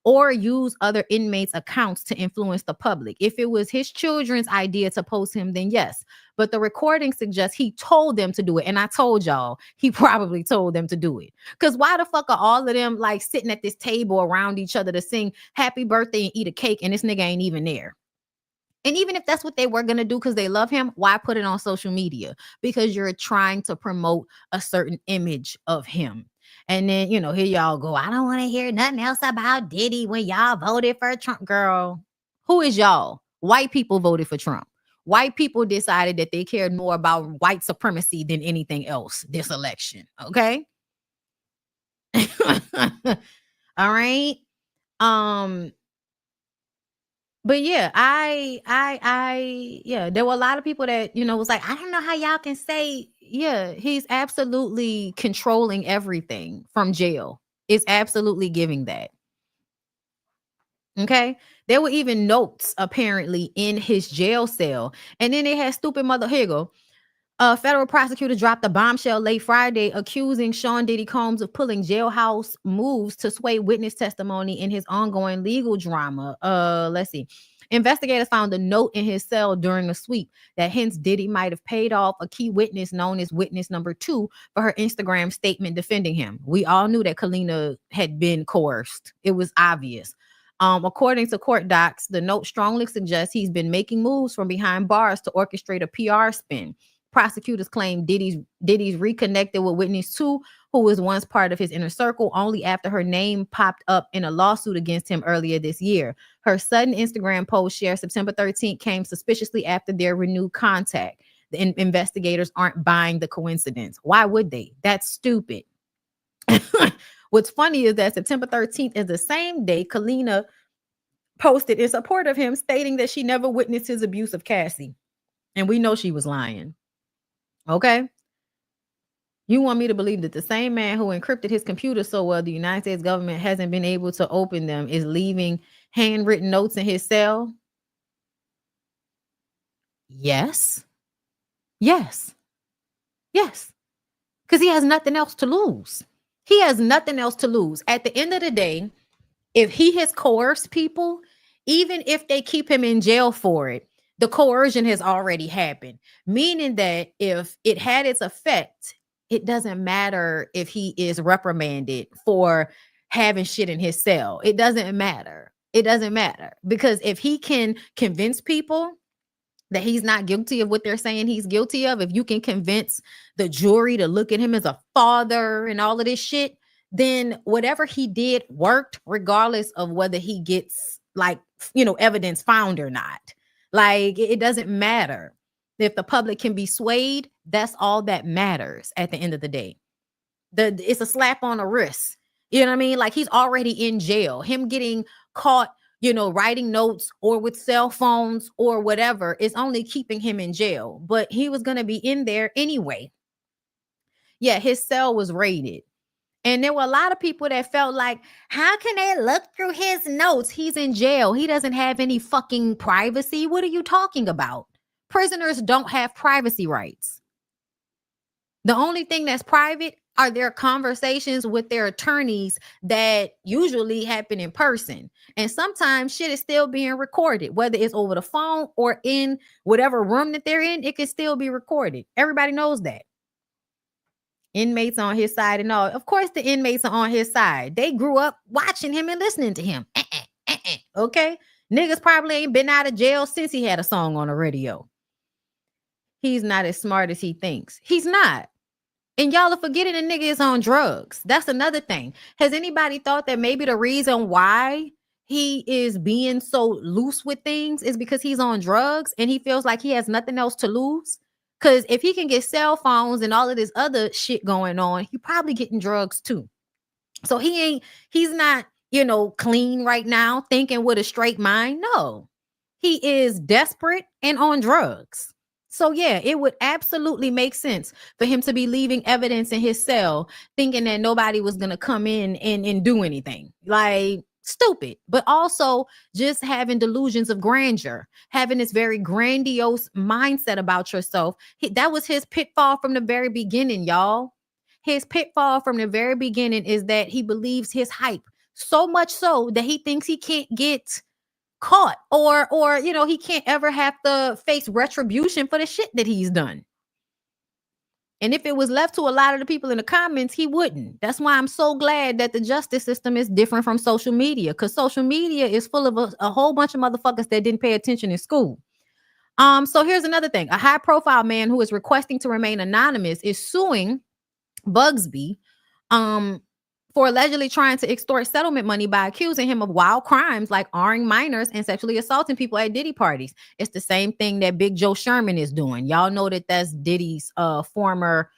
or use other inmates' accounts to influence the public. If it was his children's idea to post him, then yes. But the recording suggests he told them to do it. And I told y'all, he probably told them to do it. Because why the fuck are all of them like sitting at this table around each other to sing happy birthday and eat a cake and this nigga ain't even there? And even if that's what they were going to do because they love him, why put it on social media? Because you're trying to promote a certain image of him. And then, you know, here y'all go, I don't want to hear nothing else about Diddy when y'all voted for Trump. Girl, who is y'all? White people voted for Trump. White people decided that they cared more about white supremacy than anything else this election. Okay. All right. But yeah, there were a lot of people that, you know, was like, I don't know how y'all can say, yeah, he's absolutely controlling everything from jail. It's absolutely giving that. Okay. There were even notes apparently in his jail cell. And then they had stupid mother, here you go. A federal prosecutor dropped a bombshell late Friday accusing Sean Diddy Combs of pulling jailhouse moves to sway witness testimony in his ongoing legal drama. Let's see. Investigators found a note in his cell during a sweep that hints Diddy might have paid off a key witness known as witness number 2 for her Instagram statement defending him. We all knew that Kalina had been coerced. It was obvious. According to court docs, the note strongly suggests he's been making moves from behind bars to orchestrate a PR spin. prosecutors claim Diddy's reconnected with Whitney's too, who was once part of his inner circle, only after her name popped up in a lawsuit against him earlier this year. Her sudden Instagram post shared September 13th came suspiciously after their renewed contact. The investigators aren't buying the coincidence. Why would they? That's stupid. What's funny is that September 13th is the same day Kalina posted in support of him, stating that she never witnessed his abuse of Cassie. And we know she was lying. Okay? You want me to believe that the same man who encrypted his computer so well the United States government hasn't been able to open them is leaving handwritten notes in his cell? Yes. Yes. Yes. Because he has nothing else to lose. He has nothing else to lose. At the end of the day, if he has coerced people, even if they keep him in jail for it, the coercion has already happened. Meaning that if it had its effect, it doesn't matter if he is reprimanded for having shit in his cell. It doesn't matter. It doesn't matter. Because if he can convince people that he's not guilty of what they're saying he's guilty of, if you can convince the jury to look at him as a father and all of this shit, then whatever he did worked, regardless of whether he gets evidence found or not. Like, it doesn't matter. If the public can be swayed, that's all that matters at the end of the day. It's a slap on the wrist. You know what I mean? Like, he's already in jail. Him getting caught, writing notes or with cell phones or whatever is only keeping him in jail. But he was going to be in there anyway. Yeah, his cell was raided. And there were a lot of people that felt like, how can they look through his notes? He's in jail. He doesn't have any fucking privacy. What are you talking about? Prisoners don't have privacy rights. The only thing that's private are their conversations with their attorneys that usually happen in person. And sometimes shit is still being recorded, whether it's over the phone or in whatever room that they're in, it can still be recorded. Everybody knows that. Inmates on his side and all. Of course, the inmates are on his side. They grew up watching him and listening to him. Okay? Niggas probably ain't been out of jail since he had a song on the radio. He's not as smart as he thinks. He's not. And y'all are forgetting the nigga is on drugs. That's another thing. Has anybody thought that maybe the reason why he is being so loose with things is because he's on drugs and he feels like he has nothing else to lose? Because if he can get cell phones and all of this other shit going on, he probably getting drugs too. So he's not, clean right now, thinking with a straight mind. No, he is desperate and on drugs. So yeah, it would absolutely make sense for him to be leaving evidence in his cell, thinking that nobody was going to come in and do anything. Like, stupid. But also just having delusions of grandeur, having this very grandiose mindset about yourself. That was his pitfall from the very beginning, y'all. His pitfall from the very beginning is that he believes his hype so much so that he thinks he can't get caught or he can't ever have to face retribution for the shit that he's done. And if it was left to a lot of the people in the comments, he wouldn't. That's why I'm so glad that the justice system is different from social media, because social media is full of a whole bunch of motherfuckers that didn't pay attention in school. So here's another thing. A high profile man who is requesting to remain anonymous is suing Bugsby for allegedly trying to extort settlement money by accusing him of wild crimes like arming minors and sexually assaulting people at Diddy parties. It's the same thing that Big Joe Sherman is doing. Y'all know that that's Diddy's former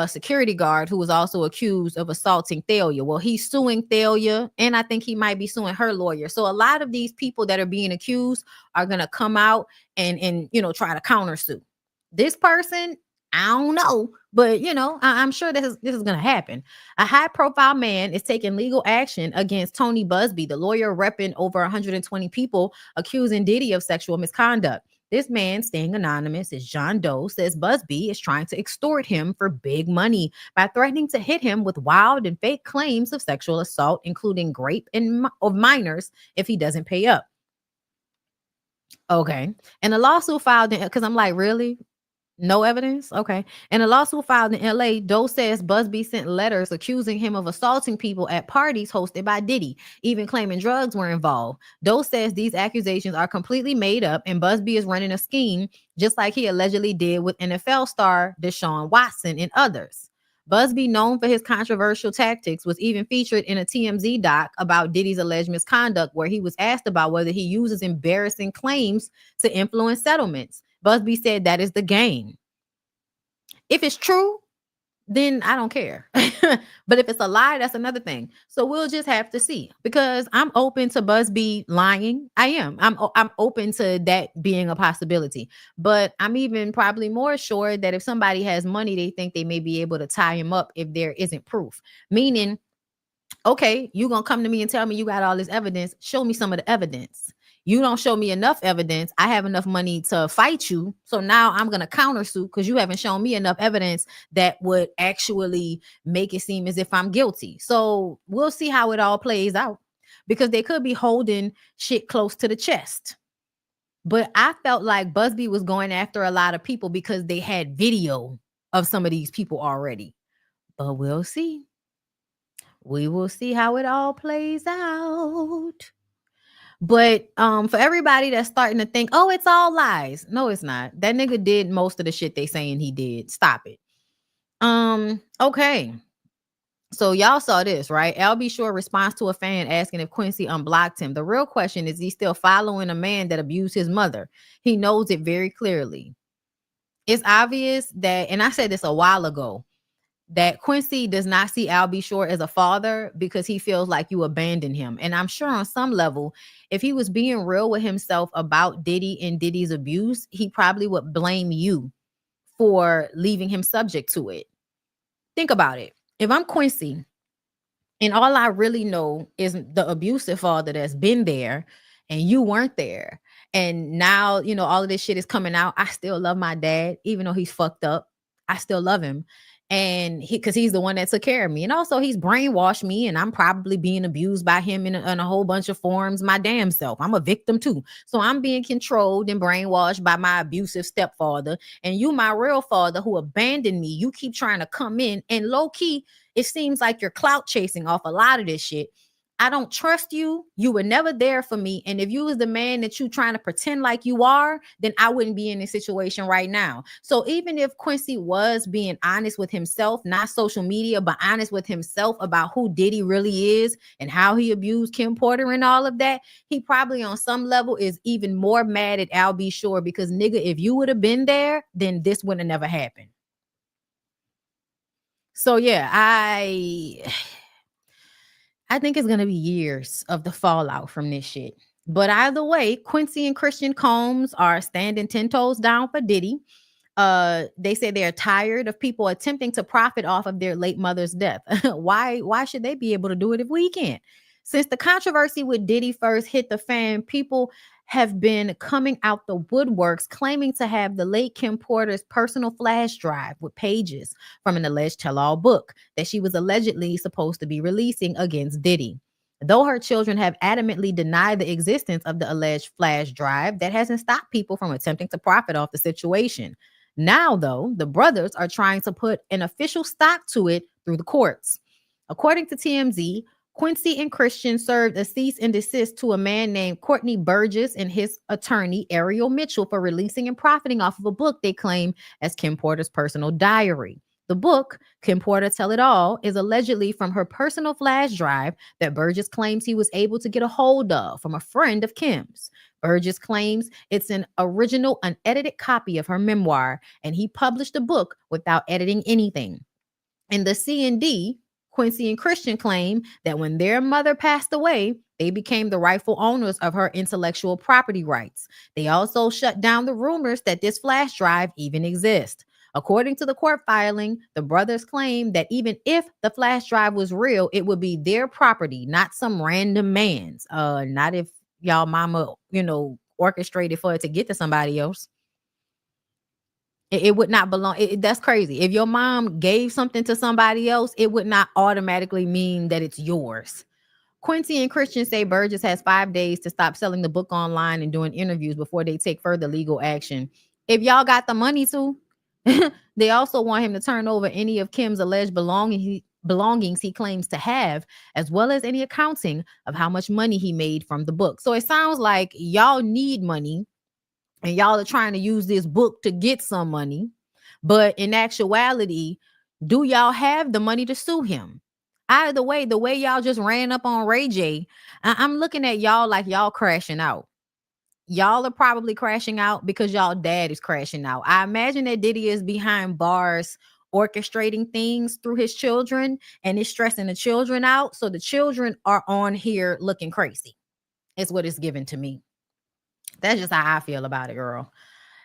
security guard who was also accused of assaulting Thalia. Well, he's suing Thalia, and I think he might be suing her lawyer. So a lot of these people that are being accused are going to come out and try to countersue. This person, I don't know, but I'm sure this is going to happen. A high-profile man is taking legal action against Tony Busby, the lawyer repping over 120 people, accusing Diddy of sexual misconduct. This man, staying anonymous, is John Doe, says Busby is trying to extort him for big money by threatening to hit him with wild and fake claims of sexual assault, including rape of minors, if he doesn't pay up. Okay. And the lawsuit filed, because I'm like, really? No evidence? Okay. In a lawsuit filed in LA, Doe says Busby sent letters accusing him of assaulting people at parties hosted by Diddy, even claiming drugs were involved. Doe says these accusations are completely made up and Busby is running a scheme just like he allegedly did with NFL star Deshaun Watson and others. Busby, known for his controversial tactics, was even featured in a TMZ doc about Diddy's alleged misconduct, where he was asked about whether he uses embarrassing claims to influence settlements. Busby said that is the game. If it's true, then I don't care. But if it's a lie, that's another thing. So we'll just have to see, because I'm open to Busby lying. I am. I'm open to that being a possibility. But I'm even probably more sure that if somebody has money, they think they may be able to tie him up if there isn't proof. Meaning, okay, you're going to come to me and tell me you got all this evidence. Show me some of the evidence. You don't show me enough evidence. I have enough money to fight you. So now I'm going to countersue because you haven't shown me enough evidence that would actually make it seem as if I'm guilty. So we'll see how it all plays out, because they could be holding shit close to the chest. But I felt like Busby was going after a lot of people because they had video of some of these people already. But we'll see. We will see how it all plays out. But for everybody that's starting to think, oh, it's all lies. No, it's not. That nigga did most of the shit they saying he did. Stop it. Okay. So y'all saw this, right? Al Shore responds to a fan asking if Quincy unblocked him. The real question is, he still following a man that abused his mother? He knows it very clearly. It's obvious that, and I said this a while ago, that Quincy does not see Al Shore as a father because he feels like you abandoned him. And I'm sure on some level, if he was being real with himself about Diddy and Diddy's abuse, he probably would blame you for leaving him subject to it. Think about it. If I'm Quincy and all I really know is the abusive father that's been there and you weren't there, and now, you know, all of this shit is coming out, I still love my dad, even though he's fucked up. I still love him. And because he's the one that took care of me. And also he's brainwashed me, and I'm probably being abused by him in a whole bunch of forms my damn self. I'm a victim too. So I'm being controlled and brainwashed by my abusive stepfather. And you, my real father, who abandoned me, you keep trying to come in, and low key, it seems like you're clout chasing off a lot of this shit. I don't trust you. You were never there for me. And if you was the man that you trying to pretend like you are, then I wouldn't be in this situation right now. So even if Quincy was being honest with himself, not social media, but honest with himself about who Diddy really is and how he abused Kim Porter and all of that, he probably on some level is even more mad at Al Shore, because nigga, if you would have been there, then this would have never happened. So yeah, I think it's going to be years of the fallout from this shit. But either way, Quincy and Christian Combs are standing 10 toes down for Diddy. They say they're tired of people attempting to profit off of their late mother's death. Why should they be able to do it if we can't? Since the controversy with Diddy first hit the fan, people have been coming out the woodworks claiming to have the late Kim Porter's personal flash drive with pages from an alleged tell-all book that she was allegedly supposed to be releasing against Diddy. Though her children have adamantly denied the existence of the alleged flash drive, that hasn't stopped people from attempting to profit off the situation. Now, though, the brothers are trying to put an official stop to it through the courts. According to TMZ, Quincy and Christian served a cease and desist to a man named Courtney Burgess and his attorney, Ariel Mitchell, for releasing and profiting off of a book they claim as Kim Porter's personal diary. The book, Kim Porter Tell It All, is allegedly from her personal flash drive that Burgess claims he was able to get a hold of from a friend of Kim's. Burgess claims it's an original, unedited copy of her memoir, and he published the book without editing anything. In the C&D, Quincy and Christian claim that when their mother passed away, they became the rightful owners of her intellectual property rights. They also shut down the rumors that this flash drive even exists. According to the court filing, the brothers claim that even if the flash drive was real, it would be their property, not some random man's. Not if y'all mama, orchestrated for it to get to somebody else. It would not belong. That's crazy. If your mom gave something to somebody else, it would not automatically mean that it's yours. Quincy and Christian say Burgess has 5 days to stop selling the book online and doing interviews before they take further legal action. If y'all got the money to, They also want him to turn over any of Kim's alleged belongings he claims to have, as well as any accounting of how much money he made from the book. So it sounds like y'all need money and y'all are trying to use this book to get some money. But in actuality, do y'all have the money to sue him? Either way, the way y'all just ran up on Ray J, I'm looking at y'all like y'all crashing out. Y'all are probably crashing out because y'all dad is crashing out. I imagine that Diddy is behind bars orchestrating things through his children and is stressing the children out. So the children are on here looking crazy. It's what it's given to me. That's just how I feel about it, girl.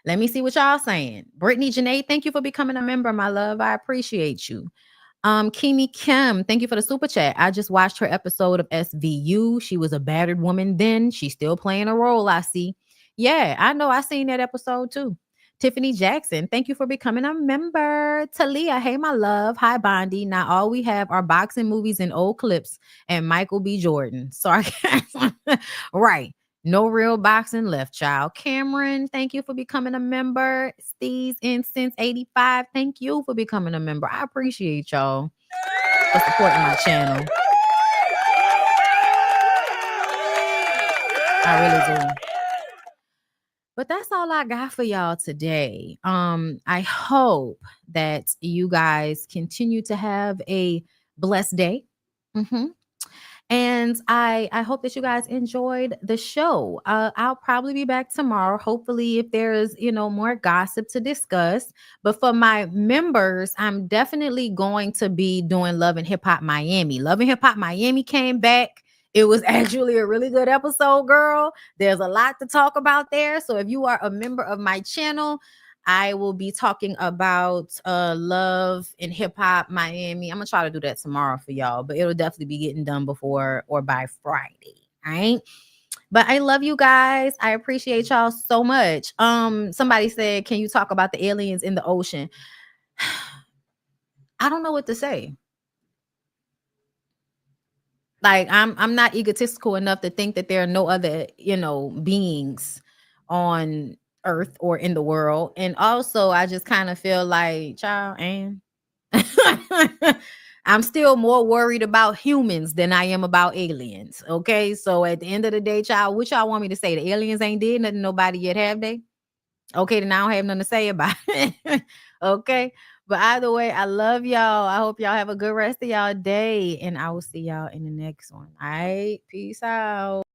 Let me see what y'all saying. Brittany Janae, thank you for becoming a member, my love. I appreciate you. Kimi Kim, thank you for the super chat. I just watched her episode of SVU. She was a battered woman then. She's still playing a role, I see. Yeah, I know. I seen that episode too. Tiffany Jackson, thank you for becoming a member. Talia, hey, my love. Hi, Bondi. Now all we have are boxing movies and old clips and Michael B. Jordan. Sorry. Right. No real boxing left, child. Cameron, thank you for becoming a member. Steve's Incense 85, thank you for becoming a member. I appreciate y'all for supporting my channel. I really do. But that's all I got for y'all today. I hope that you guys continue to have a blessed day. And I hope that you guys enjoyed the show. I'll probably be back tomorrow. Hopefully, if there's, more gossip to discuss. But for my members, I'm definitely going to be doing Love and Hip Hop Miami. Love and Hip Hop Miami came back. It was actually a really good episode, girl. There's a lot to talk about there. So if you are a member of my channel, I will be talking about Love and Hip Hop Miami. I'm gonna try to do that tomorrow for y'all, but it'll definitely be getting done before or by Friday. All right. But I love you guys. I appreciate y'all so much. Somebody said, can you talk about the aliens in the ocean? I don't know what to say. Like, I'm not egotistical enough to think that there are no other, beings on Earth or in the world. And also, I just kind of feel like, child, and I'm still more worried about humans than I am about aliens. Okay, so at the end of the day, child, what y'all want me to say? The aliens ain't did nothing to nobody yet, have they? Okay, then I don't have nothing to say about it. Okay, but either way, I love y'all. I hope y'all have a good rest of y'all day, and I will see y'all in the next one. All right, peace out.